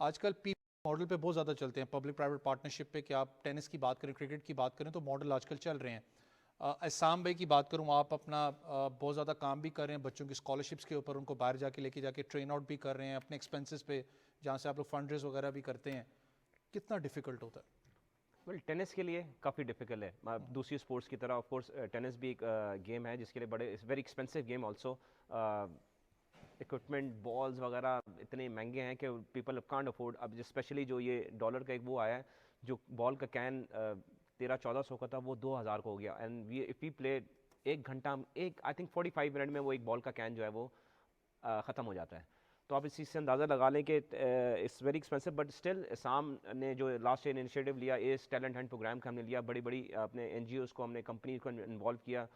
आजकल पी मॉडल पे बहुत ज़्यादा चलते हैं, पब्लिक प्राइवेट पार्टनरशिप पे, कि आप टेनिस की बात करें, क्रिकेट की बात करें, तो मॉडल आजकल चल रहे हैं। साम भाई की बात करूँ, आप अपना बहुत ज़्यादा काम भी कर रहे हैं बच्चों की स्कॉलरशिप्स के ऊपर, उनको बाहर जाके लेके जाके ट्रेन आउट भी कर रहे हैं अपने एक्सपेंसेस पे, जहाँ से आप लोग फंड रेज वगैरह भी करते हैं। कितना डिफिकल्ट होता है? वेल, टेनिस के लिए काफ़ी डिफिकल्ट है। दूसरी स्पोर्ट्स की तरह ऑफ कोर्स टेनिस भी एक गेम है जिसके लिए बड़े, it's very expensive game also. Equipment, balls वगैरह इतने महंगे हैं कि पीपल कांट अफोर्ड। अब स्पेशली जो ये डॉलर का एक वो आया है, जो बॉल का कैन 1300-1400 का था, वो 2000 का हो गया। And we if we play 1 घंटा, आई थिंक 45 मिनट में वो एक बॉल का कैन जो है वो ख़त्म हो जाता है। तो आप इस चीज़ से अंदाज़ा लगा लें कि it's very expensive, but still Isam ने जो लास्ट ईयर इनिशिएटिव लिया, इस टैलेंट हंट प्रोग्राम का हमने लिया, बड़ी बड़ी अपने NGOs को, हमने कंपनी को इन्वॉल्व किया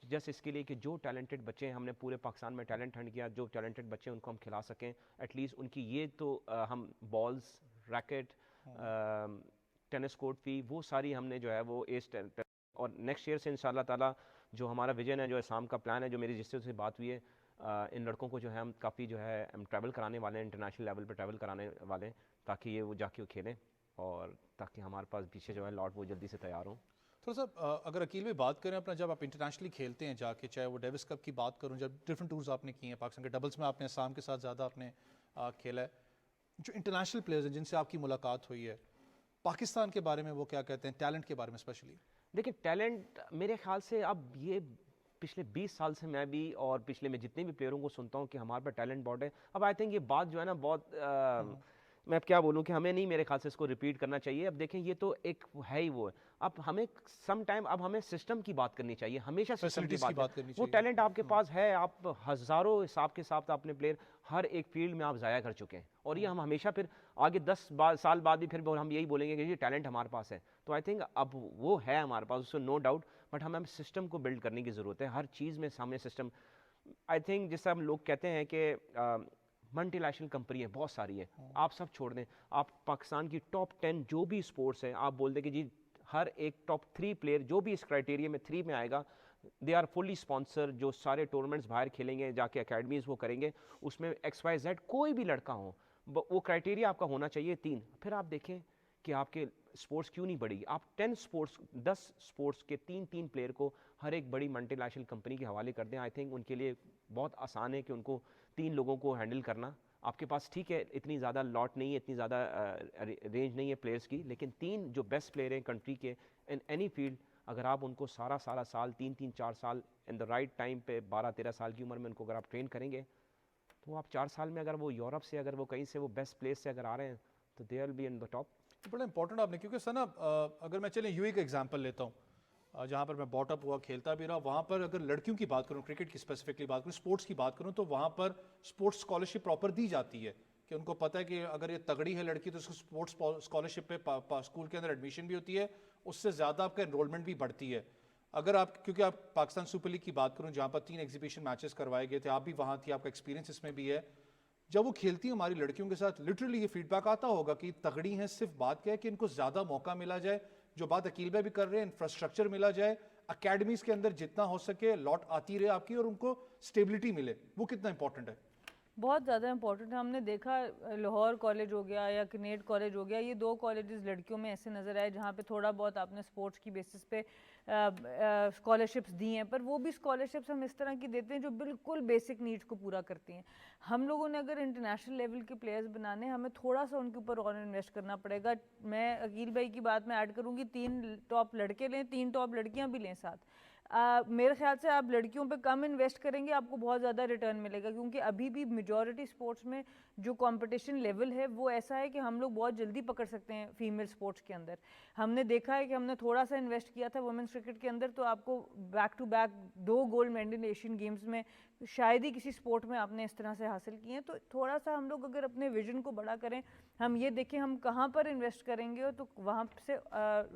जस्ट इसके लिए कि जो टैलेंटेड बच्चे हैं, हमने पूरे पाकिस्तान में टैलेंट हंट किया, जो टैलेंटेड बच्चे हैं उनको हम खिला सकें एटलीस्ट उनकी ये तो हम balls, racket, tennis court fee, वो सारी हमने जो है वो और नेक्स्ट ईयर से इंशाल्लाह ताला जो हमारा विजन है, जो इसाम का प्लान है, जो मेरी जिससे उससे बात हुई है, इन लड़कों को जो है हम काफ़ी जो है हम ट्रैवल कराने वाले हैं, इंटरनेशनल लेवल पे ट्रैवल कराने वाले हैं, ताकि ये वो जाके वो खेलें और ताकि हमारे पास पीछे जो है लॉट वो जल्दी से तैयार हों। थोड़ा सा अगर अकील में बात करें अपना, जब आप इंटरनेशनली खेलते हैं जाके, चाहे वो डेविस कप की बात करूं, जब डिफरेंट टूर्स आपने किए हैं पाकिस्तान के डबल्स में, आपने असम के साथ ज़्यादा आपने खेला है, जो इंटरनेशनल प्लेयर्स हैं जिनसे आपकी मुलाकात हुई है, पाकिस्तान के बारे में वो क्या कहते हैं, टैलेंट के बारे में स्पेशली? देखिए टैलेंट मेरे ख्याल से अब ये पिछले 20 साल से मैं भी और पिछले मैं जितने भी प्लेयरों को सुनता हूँ कि हमारे पास टैलेंट बहुत है, अब आई थिंक ये बात जो है ना बहुत मैं अब क्या बोलूँ कि हमें नहीं, मेरे ख्याल से इसको रिपीट करना चाहिए। अब देखें ये तो एक है ही वो है, अब हमें सम टाइम अब हमें सिस्टम की बात करनी चाहिए, हमेशा सिस्टम की बात करनी वो चाहिए। टैलेंट आपके पास है, आप हज़ारों हिसाब के साथ अपने प्लेयर हर एक फील्ड में आप ज़ाया कर चुके हैं, और ये हम हमेशा फिर आगे 10 साल बाद भी फिर हम यही बोलेंगे कि ये टैलेंट हमारे पास है। तो आई थिंक अब वो है हमारे पास, उससे नो डाउट, बट हमें सिस्टम को बिल्ड करने की ज़रूरत है, हर चीज़ में सामने सिस्टम। आई थिंक जैसे हम लोग कहते हैं कि मल्टीनेशनल कंपनी है, बहुत सारी है, आप सब छोड़ दें, आप पाकिस्तान की टॉप 10 जो भी स्पोर्ट्स हैं, आप बोल दें कि जी हर एक टॉप 3 प्लेयर जो भी इस क्राइटेरिया में 3 में आएगा, दे आर फुली स्पॉन्सर, जो सारे टूर्नामेंट्स बाहर खेलेंगे जाके अकेडमीज वो करेंगे, उसमें XYZ कोई भी लड़का हो, वो क्राइटेरिया आपका होना चाहिए 3। फिर आप देखें कि आपके स्पोर्ट्स क्यों नहीं बढ़ी, आप 10 स्पोर्ट्स के 3 प्लेयर को हर एक बड़ी मल्टीनेशनल कंपनी के हवाले कर दें। आई थिंक उनके लिए बहुत आसान है कि उनको 3 लोगों को हैंडल करना। आपके पास ठीक है इतनी ज़्यादा लॉट नहीं है, इतनी ज़्यादा रेंज नहीं है प्लेयर्स की, लेकिन 3 जो बेस्ट प्लेयर हैं कंट्री के इन एनी फील्ड, अगर आप उनको सारा साल 3-4 साल इन द राइट टाइम पे 12-13 साल की उम्र में उनको अगर आप ट्रेन करेंगे, तो आप 4 साल में अगर वो यूरोप से, अगर वो कहीं से वो बेस्ट प्लेस से अगर आ रहे हैं, तो they will be in the top. बड़ा इंपॉर्टेंट आपने, क्योंकि सर ना अगर मैं चले यूएई का एग्जांपल लेता हूँ, जहाँ पर मैं बॉटअप हुआ, खेलता भी रहा, वहाँ पर अगर लड़कियों की बात करूँ, क्रिकेट की स्पेसिफिकली बात करूँ, स्पोर्ट्स की बात करूँ, तो वहाँ पर स्पोर्ट्स स्कॉलरशिप प्रॉपर दी जाती है कि उनको पता है कि अगर ये तगड़ी है लड़की तो उसको स्पोर्ट्स स्कॉलरशिप पे स्कूल के अंदर एडमिशन भी होती है, उससे ज़्यादा आपका एनरोलमेंट भी बढ़ती है। अगर आप, क्योंकि आप पाकिस्तान सुपर लीग की बात करूँ जहाँ पर 3 एग्जीबिशन मैचेस करवाए गए थे, आप भी वहाँ थी, आपका एक्सपीरियंस इसमें भी है, जब वो खेलती हैं हमारी लड़कियों के साथ, लिटरली ये फीडबैक आता होगा कि तगड़ी हैं, सिर्फ बात क्या है कि इनको ज़्यादा मौका मिला जाए, जो बात अकील भाई भी कर रहे हैं, इंफ्रास्ट्रक्चर मिला जाए, अकेडमीज के अंदर जितना हो सके लॉट आती रहे आपकी, और उनको स्टेबिलिटी मिले, वो कितना इंपॉर्टेंट है? बहुत ज़्यादा इंपॉर्टेंट है। हमने देखा लाहौर कॉलेज हो गया या कनेट कॉलेज हो गया, ये 2 कॉलेजेस लड़कियों में ऐसे नज़र आए जहाँ पे थोड़ा बहुत आपने स्पोर्ट्स की बेसिस पे स्कॉलरशिप्स दी हैं, पर वो भी स्कॉलरशिप्स हम इस तरह की देते हैं जो बिल्कुल बेसिक नीड्स को पूरा करती हैं। हम लोगों ने अगर इंटरनेशनल लेवल के प्लेयर्स बनाने, हमें थोड़ा सा उनके ऊपर और इन्वेस्ट करना पड़ेगा। मैं अकील भाई की बात में ऐड करूँगी, 3 टॉप लड़के लें, 3 टॉप लड़कियाँ भी लें साथ। मेरे ख्याल से आप लड़कियों पे कम इन्वेस्ट करेंगे, आपको बहुत ज़्यादा रिटर्न मिलेगा, क्योंकि अभी भी मेजॉरिटी स्पोर्ट्स में जो कंपटीशन लेवल है वो ऐसा है कि हम लोग बहुत जल्दी पकड़ सकते हैं फीमेल स्पोर्ट्स के अंदर। हमने देखा है कि हमने थोड़ा सा इन्वेस्ट किया था वुमेंस क्रिकेट के अंदर, तो आपको back to back 2 gold medal Asian Games में शायद ही किसी स्पोर्ट में आपने इस तरह से हासिल किए हैं। तो थोड़ा सा हम लोग अगर अपने विजन को बड़ा करें, हम ये देखें हम कहाँ पर इन्वेस्ट करेंगे, तो वहाँ से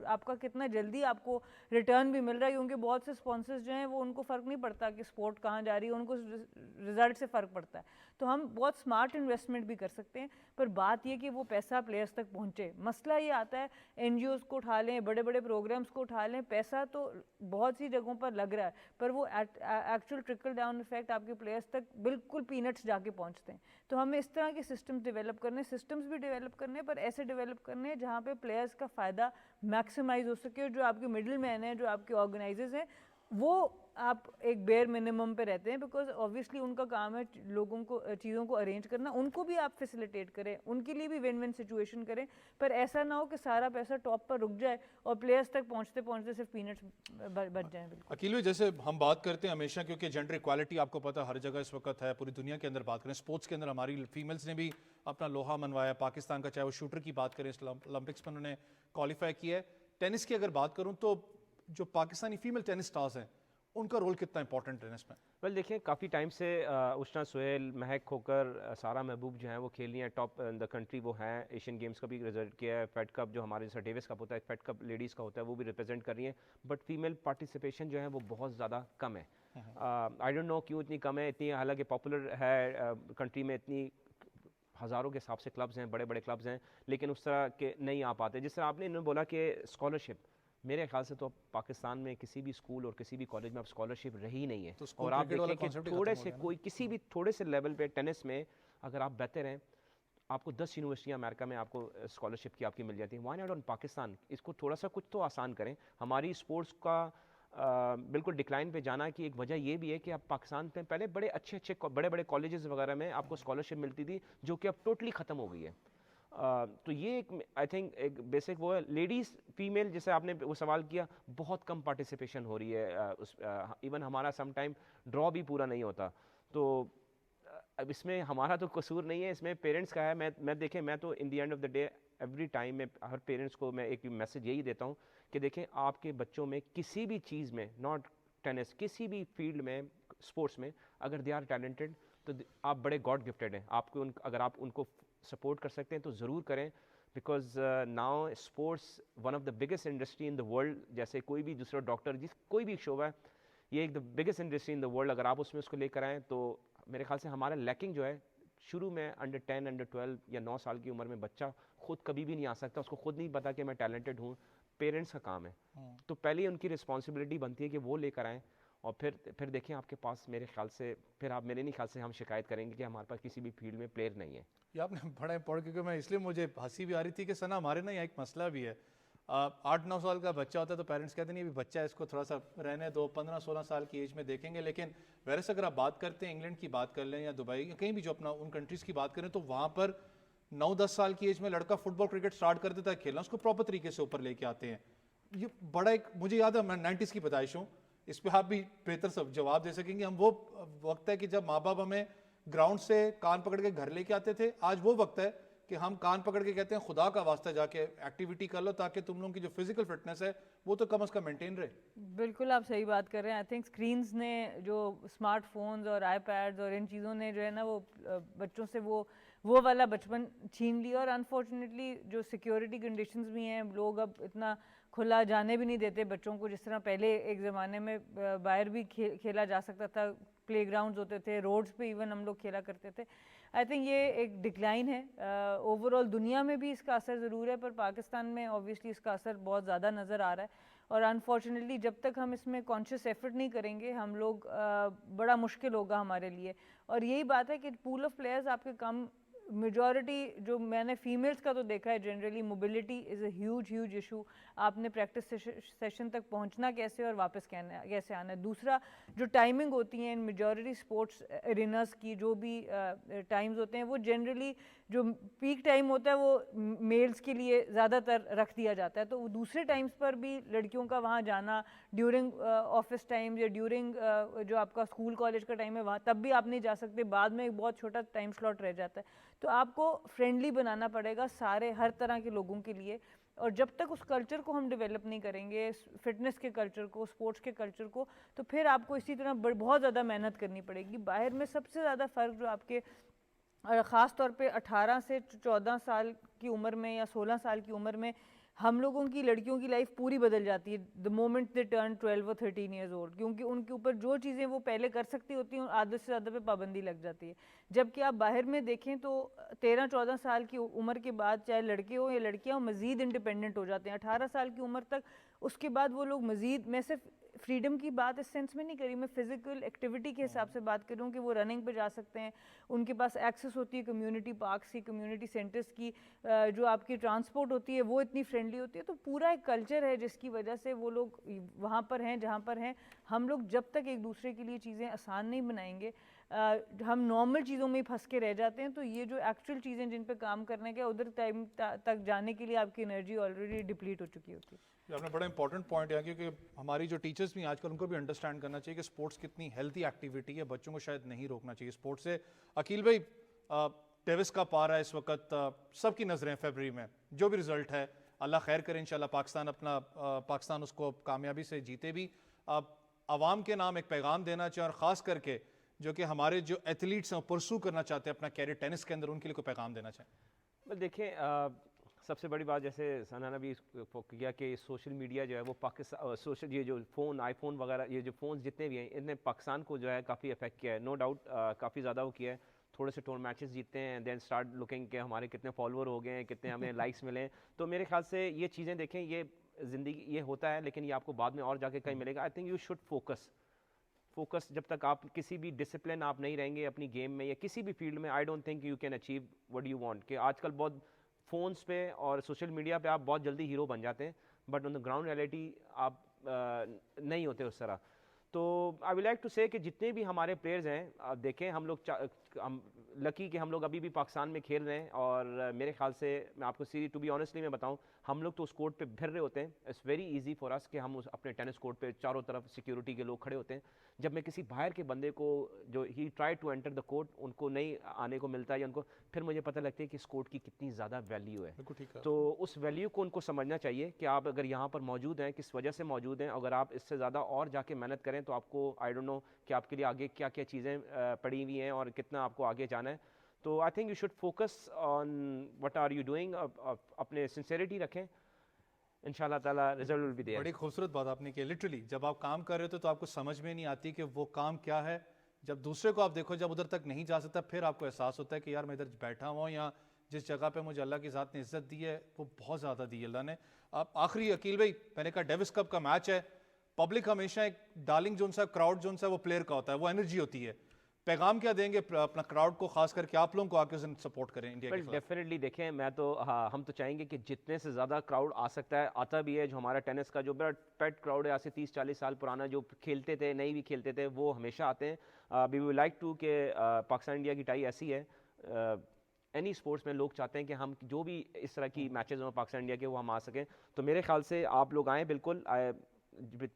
आपका कितना जल्दी आपको रिटर्न भी मिल रहा है, क्योंकि बहुत से स्पॉन्सर्स जो हैं वो उनको फ़र्क नहीं पड़ता कि स्पोर्ट कहाँ जा रही है, उनको रिजल्ट से फ़र्क पड़ता है। तो हम बहुत स्मार्ट इन्वेस्टमेंट भी कर सकते हैं, पर बात ये कि वो पैसा प्लेयर्स तक पहुँचे। मसला ये आता है NGOs को उठा लें, बड़े बड़े प्रोग्राम्स को उठा लें, पैसा तो बहुत सी जगहों पर लग रहा है, पर वो एक्चुअल ट्रिकल डाउन इफेक्ट आपके प्लेयर्स तक बिल्कुल पीनट्स जाके पहुँचते हैं। तो हमें इस तरह के सिस्टम्स डेवलप करने, सिस्टम्स भी डेवलप करने, पर ऐसे डेवलप करने जहाँ पे प्लेयर्स का फ़ायदा मैक्सिमाइज हो सके, और जो आपके मिडिल मैन हैं, जो आपके ऑर्गेनाइजर्स हैं, वो आप एक बेयर मिनिमम पे रहते हैं, बिकॉज ऑब्वियसली उनका काम है लोगों को चीज़ों को अरेंज करना, उनको भी आप फैसिलिटेट करें, उनके लिए भी विन विन सिचुएशन करें, पर ऐसा ना हो कि सारा पैसा टॉप पर रुक जाए और प्लेयर्स तक पहुंचते पहुंचते सिर्फ पीनट्स बच जाएं। बिल्कुल अकील भाई, जैसे हम बात करते हैं हमेशा, क्योंकि जेंडर इक्वालिटी आपको पता हर जगह इस वक्त है, पूरी दुनिया के अंदर बात करें, स्पोर्ट्स के अंदर हमारी फीमेल्स ने भी अपना लोहा मनवाया पाकिस्तान का, चाहे वो शूटर की बात करें, ओलंपिक्स में उन्होंने क्वालिफाई किया है। टेनिस की अगर बात करूँ तो जो पाकिस्तानी फीमेल टेनिस स्टार्स हैं उनका रोल कितना इंपॉर्टेंट है इसमें? वेल देखिए, काफ़ी टाइम से उष्णा सोहेल, महक खोकर, सारा महबूब जो हैं वो खेल रही हैं, टॉप इन द कंट्री वो हैं। एशियन गेम्स का भी रिजल्ट किया है, फेड कप जो हमारे जैसे डेविस कप होता है, फेड कप लेडीज़ का होता है, वो भी रिप्रेजेंट कर रही हैं। बट फीमेल पार्टिसिपेशन जो है वो बहुत ज़्यादा कम है। आई डोंट नो क्यों इतनी कम है। इतनी हालांकि पॉपुलर है कंट्री में, इतनी हज़ारों के हिसाब से क्लब्स हैं, बड़े बड़े क्लब्स हैं, लेकिन उस तरह के नहीं आ पाते। जिस तरह आपने इन्होंने बोला कि स्कॉलरशिप, मेरे ख्याल से तो अब पाकिस्तान में किसी भी स्कूल और किसी भी कॉलेज में अब स्कॉलरशिप रही नहीं है। तो स्कूल और आप क्रिकेट वाला देखें कि concept ही थोड़े खत्म हो से गया ना? कोई किसी भी थोड़े से लेवल पे टेनिस में अगर आप बेहतर हैं, आपको 10 यूनिवर्सिटियां अमेरिका में आपको स्कॉलरशिप की आपकी मिल जाती है। Why not on Pakistan? इसको थोड़ा सा कुछ तो आसान करें। हमारी स्पोर्ट्स का बिल्कुल डिक्लाइन पे जाना की एक वजह ये भी है कि अब पाकिस्तान में पहले बड़े अच्छे बड़े बड़े कॉलेजेस वगैरह में आपको स्कॉलरशिप मिलती थी, जो कि अब टोटली ख़त्म हो गई है। तो ये एक आई थिंक एक बेसिक वो है। लेडीज़ फीमेल जैसे आपने वो सवाल किया, बहुत कम पार्टिसिपेशन हो रही है। इवन हमारा सम टाइम ड्रॉ भी पूरा नहीं होता। तो अब इसमें हमारा तो कसूर नहीं है, इसमें पेरेंट्स का है। मैं देखें, मैं तो in the end of the day every time में हर पेरेंट्स को मैं एक मैसेज यही देता हूँ कि देखें, आपके बच्चों में किसी भी चीज़ में, नॉट टेनिस, किसी भी फील्ड में, स्पोर्ट्स में, अगर दे आर टैलेंटेड तो आप बड़े गॉड गिफ्टेड हैं। आपको अगर आप उनको सपोर्ट कर सकते हैं तो ज़रूर करें। Because now sports one of the biggest industry in the world. जैसे कोई भी दूसरा डॉक्टर, जिस कोई भी शोबा है, ये एक the biggest industry in the world. अगर आप उसमें उसको लेकर आएँ तो मेरे ख्याल से हमारा लैकिंग जो है, शुरू में अंडर 10, अंडर 12 या 9 साल की उम्र में बच्चा खुद कभी भी नहीं आ सकता, उसको खुद नहीं पता कि मैं टैलेंटेड हूँ। पेरेंट्स का काम है। तो पहले ही उनकी रिस्पॉन्सिबिलिटी बनती है कि वो लेकर आएँ, और फिर देखें आपके पास, मेरे ख्याल से फिर आप, मेरे नहीं ख्याल से हम शिकायत करेंगे कि हमारे पास किसी भी फील्ड में प्लेयर नहीं है। ये आपने बड़ा इंपॉर्टेंट, क्योंकि मैं इसलिए मुझे हंसी भी आ रही थी कि सना हमारे ना यहाँ एक मसला भी है। 8-9 साल का बच्चा होता है तो पेरेंट्स कहते नहीं अभी बच्चा है, इसको थोड़ा सा रहने दो, 15-16 साल की एज में देखेंगे। लेकिन वैसे अगर आप बात करते हैं, इंग्लैंड की बात कर लें या दुबई या कहीं भी जो अपना उन कंट्रीज़ की बात करें, तो वहाँ पर 9-10 साल की एज में लड़का फुटबॉल क्रिकेट स्टार्ट कर देता है खेलना, उसको प्रॉपर तरीके से ऊपर लेके आते हैं। ये बड़ा एक, मुझे याद है मैं 90s की पैदाइश हूँ, इस पर आप भी बेहतर सब जवाब दे सकेंगे। हम वो वक्त है कि जब माँ बाप हमें ग्राउंड से कान पकड़ के घर लेके आते थे। आज वो वक्त है कि हम कान पकड़ के कहते हैं खुदा का वास्ता जाके एक्टिविटी कर लो, ताकि तुम लोगों की जो फिजिकल फिटनेस है वो तो कम से कम मेंटेन रहे। बिल्कुल आप सही बात कर रहे हैं। आई थिंक स्क्रीन्स ने, जो स्मार्टफोन्स और आईपैड्स और इन चीज़ों ने जो है ना, वो बच्चों से वो वाला बचपन छीन लिया। और अनफॉर्चुनेटली जो सिक्योरिटी कंडीशंस भी हैं, लोग अब इतना खुला जाने भी नहीं देते बच्चों को। जिस तरह पहले एक ज़माने में बाहर भी खेला जा सकता था, प्लेग्राउंड्स होते थे, रोड्स पे इवन हम लोग खेला करते थे। आई थिंक ये एक डिक्लाइन है। ओवरऑल दुनिया में भी इसका असर ज़रूर है, पर पाकिस्तान में ऑब्वियसली इसका असर बहुत ज़्यादा नज़र आ रहा है। और अनफॉर्चुनेटली जब तक हम इसमें कॉन्शियस एफर्ट नहीं करेंगे, हम लोग बड़ा मुश्किल होगा हमारे लिए। और यही बात है कि पूल ऑफ प्लेयर्स आपके कम, मेजॉरिटी जो मैंने फीमेल्स का तो देखा है, generally mobility is a huge issue. आपने प्रैक्टिस सेशन तक पहुंचना कैसे और वापस कैसे आना है। दूसरा, जो टाइमिंग होती है इन मेजॉरिटी स्पोर्ट्स एरिनास की, जो भी टाइम्स होते हैं, वो जनरली जो पीक टाइम होता है वो मेल्स के लिए ज़्यादातर रख दिया जाता है। तो दूसरे टाइम्स पर भी लड़कियों का वहाँ जाना, ड्यूरिंग ऑफिस टाइम या ड्यूरिंग जो आपका स्कूल कॉलेज का टाइम है, वहाँ तब भी आप नहीं जा सकते। बाद में एक बहुत छोटा टाइम स्लॉट रह जाता है। तो आपको फ्रेंडली बनाना पड़ेगा सारे, हर तरह के लोगों के लिए। और जब तक उस कल्चर को हम डेवलप नहीं करेंगे, फिटनेस के कल्चर को, स्पोर्ट्स के कल्चर को, तो फिर आपको इसी तरह बहुत ज़्यादा मेहनत करनी पड़ेगी। बाहर में सबसे ज़्यादा फ़र्क जो आपके ख़ास तौर पे 18 से 14 साल की उम्र में या 16 साल की उम्र में हम लोगों की, लड़कियों की लाइफ पूरी बदल जाती है द मोमेंट दे टर्न 12 और 13 ईयर्स ओल्ड। क्योंकि उनके ऊपर जो चीज़ें वो पहले कर सकती होती हैं, आधे से ज़्यादा पे पाबंदी लग जाती है। जबकि आप बाहर में देखें तो 13-14 साल की उम्र के बाद, चाहे लड़के हो या लड़कियाँ हो, मज़ीद इंडिपेंडेंट हो जाते हैं। 18 साल की उम्र तक, उसके बाद वो लोग मज़ीद, मैं सिर्फ फ्रीडम की बात इस सेंस में नहीं करी, मैं फिजिकल एक्टिविटी के हिसाब से बात कर रही हूँ कि वो रनिंग पे जा सकते हैं, उनके पास एक्सेस होती है कम्युनिटी पार्क्स की, कम्युनिटी सेंटर्स की, जो आपकी ट्रांसपोर्ट होती है वो इतनी फ्रेंडली होती है। तो पूरा एक कल्चर है जिसकी वजह से वो लोग वहाँ पर हैं जहाँ पर हैं। हम लोग जब तक एक दूसरे के लिए चीज़ें आसान नहीं बनाएंगे, हम नॉर्मल चीज़ों में ही फंस के रह जाते हैं। तो ये जो एक्चुअल चीज़ें जिन पे काम करने के, उधर टाइम तक जाने के लिए आपकी एनर्जी ऑलरेडी डिप्लीट हो चुकी होती है। ये आपने बड़ा इंपॉर्टेंट पॉइंट है, क्योंकि हमारी जो टीचर्स भी आजकल, उनको भी अंडरस्टैंड करना चाहिए कि स्पोर्ट्स कितनी हेल्थी एक्टिविटी है। बच्चों को शायद नहीं रोकना चाहिए स्पोर्ट्स से। अकील भाई, डेविस कप आ रहा है इस वक्त, सबकी नज़रें फरवरी में, जो भी रिजल्ट है अल्लाह खैर करे, इंशाल्लाह पाकिस्तान उसको कामयाबी से जीते भी। आवाम के नाम एक पैगाम देना चाहें, और ख़ास करके जो कि हमारे जो एथलीट्स हैं परसू करना चाहते हैं अपना कैरियर टेनिस के अंदर, उनके लिए कोई पैगाम देना चाहें? बस देखें, सबसे बड़ी बात जैसे सना ने भी किया कि सोशल मीडिया जो है वो पाकिस्तान सोशल ये जो फ़ोन आईफोन वगैरह ये जो फ़ोन्स जितने भी हैं इनने पाकिस्तान को जो है काफ़ी अफेक्ट किया है, नो डाउट काफ़ी ज़्यादा वो किया है। थोड़े से टूर मैचेस जीतते हैं, देन स्टार्ट लुकिंग के हमारे कितने फॉलोअर हो गए हैं, कितने हमें लाइक्स मिले हैं। तो मेरे ख्याल से ये चीज़ें देखें, ये ज़िंदगी ये होता है, लेकिन ये आपको बाद में और जाके कहीं मिलेगा। आई थिंक यू शुड फोकस जब तक आप किसी भी डिसिप्लिन आप नहीं रहेंगे अपनी गेम में या किसी भी फील्ड में, I don't think you can achieve what you want. कि आजकल बहुत फ़ोन्स पे और सोशल मीडिया पे आप बहुत जल्दी हीरो बन जाते हैं, but on the ground reality आप नहीं होते उस तरह। तो आई विल लाइक टू से कि जितने भी हमारे प्लेयर्स हैं, आप देखें हम लोग हम लकी कि हम लोग अभी भी पाकिस्तान में खेल रहे हैं, और मेरे ख्याल से मैं आपको सीरी टू बी ऑनेस्टली मैं बताऊं, हम लोग तो उस कोर्ट पे फिर रहे होते हैं। It's very easy for us कि हम उस अपने टेनिस कोर्ट पे चारों तरफ सिक्योरिटी के लोग खड़े होते हैं। जब मैं किसी बाहर के बंदे को जो he try to enter the court उनको नहीं आने को मिलता है या उनको, फिर मुझे पता लगता है कि इस कोर्ट की कितनी ज़्यादा वैल्यू है। बिल्कुल ठीक है। तो उस वैल्यू को उनको समझना चाहिए कि आप अगर यहाँ पर मौजूद हैं किस वजह से मौजूद हैं। अगर आप इससे ज़्यादा और जाके मेहनत करें तो आपको आई डोंट नो कि आपके लिए आगे क्या क्या चीज़ें पड़ी हुई हैं और कितना आपको आगे जाना है। तो I think you should focus on what are you doing, अपने सिंसेरिटी रखें, इंशाल्लाह ताला रिजल्ट विल बी देयर। बड़ी खूबसूरत बात आपने की। लिटरली जब आप काम कर रहे हो तो आपको समझ में नहीं आती कि वो काम क्या है। जब दूसरे को आप देखो, जब उधर तक नहीं जा सकता, फिर आपको एहसास होता है कि यार मैं इधर बैठा हुआ हूँ, या जिस जगह पे मुझे अल्लाह की ज़ात ने इज्जत दी है वो बहुत ज़्यादा दी है अल्लाह ने। आप आखिरी अकील भाई, मैंने कहा डेविस कप का मैच है, पब्लिक हमेशा एक डार्लिंग जोन सा क्राउड जोन सा वो प्लेयर का होता है, वो एनर्जी होती है। पैगाम क्या देंगे अपना क्राउड को, खास करके आप लोगों को आके सपोर्ट करें इंडिया के खिलाफ? डेफिनेटली देखें, मैं तो हाँ, हम तो चाहेंगे कि जितने से ज़्यादा क्राउड आ सकता है, आता भी है। जो हमारा टेनिस का जो बड़ा पेट क्राउड है, आज से 30-40 साल पुराना, जो खेलते थे नहीं भी खेलते थे, वो हमेशा आते हैं। वी वुड लाइक टू के पाकिस्तान इंडिया की टाई ऐसी है, एनी स्पोर्ट्स में लोग चाहते हैं कि हम जो भी इस तरह की मैचेस हों पाकिस्तान इंडिया के, वो हम आ सकें। तो मेरे ख्याल से आप लोग आएँ बिल्कुल।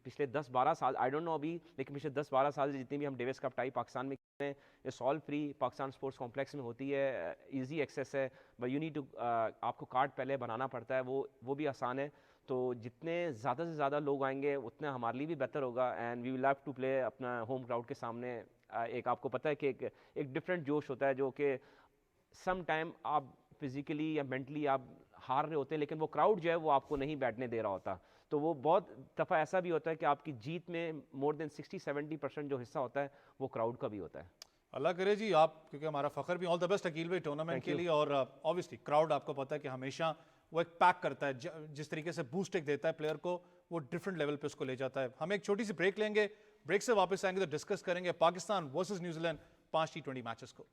पिछले 10-12 साल, आई डोंट नो अभी, लेकिन पिछले 10-12 साल से जितनी भी हम डेविस कप टाई पाकिस्तान में खेलते हैं, ये all free Pakistan sports complex में होती है, इजी एक्सेस है। बट यू नीड टू, आपको कार्ड पहले बनाना पड़ता है, वो भी आसान है। तो जितने ज़्यादा से ज़्यादा लोग आएंगे उतने हमारे लिए भी बेहतर होगा, and we will have to play अपना होम क्राउड के सामने। एक आपको पता है कि एक डिफरेंट जोश होता है, जो कि सम टाइम आप फिजिकली या मेंटली आप हार रहे होते हैं, लेकिन वो क्राउड जो है वो आपको नहीं बैठने दे रहा होता। तो वो बहुत दफ़ा ऐसा भी होता है कि आपकी जीत में मोर देन 60-70% जो हिस्सा होता है वो क्राउड का भी होता है। अल्लाह करे जी आप, क्योंकि हमारा फ़खर भी। ऑल द बेस्ट अकील भाई टूर्नामेंट के लिए। और ऑब्वियसली क्राउड आपको पता है कि हमेशा वो एक पैक करता है, जिस तरीके से बूस्ट एक देता है प्लेयर को, वो डिफरेंट लेवल पे उसको ले जाता है। हम एक छोटी सी ब्रेक लेंगे, ब्रेक से वापस आएंगे तो डिस्कस करेंगे Pakistan versus New Zealand 5 T20 matches को।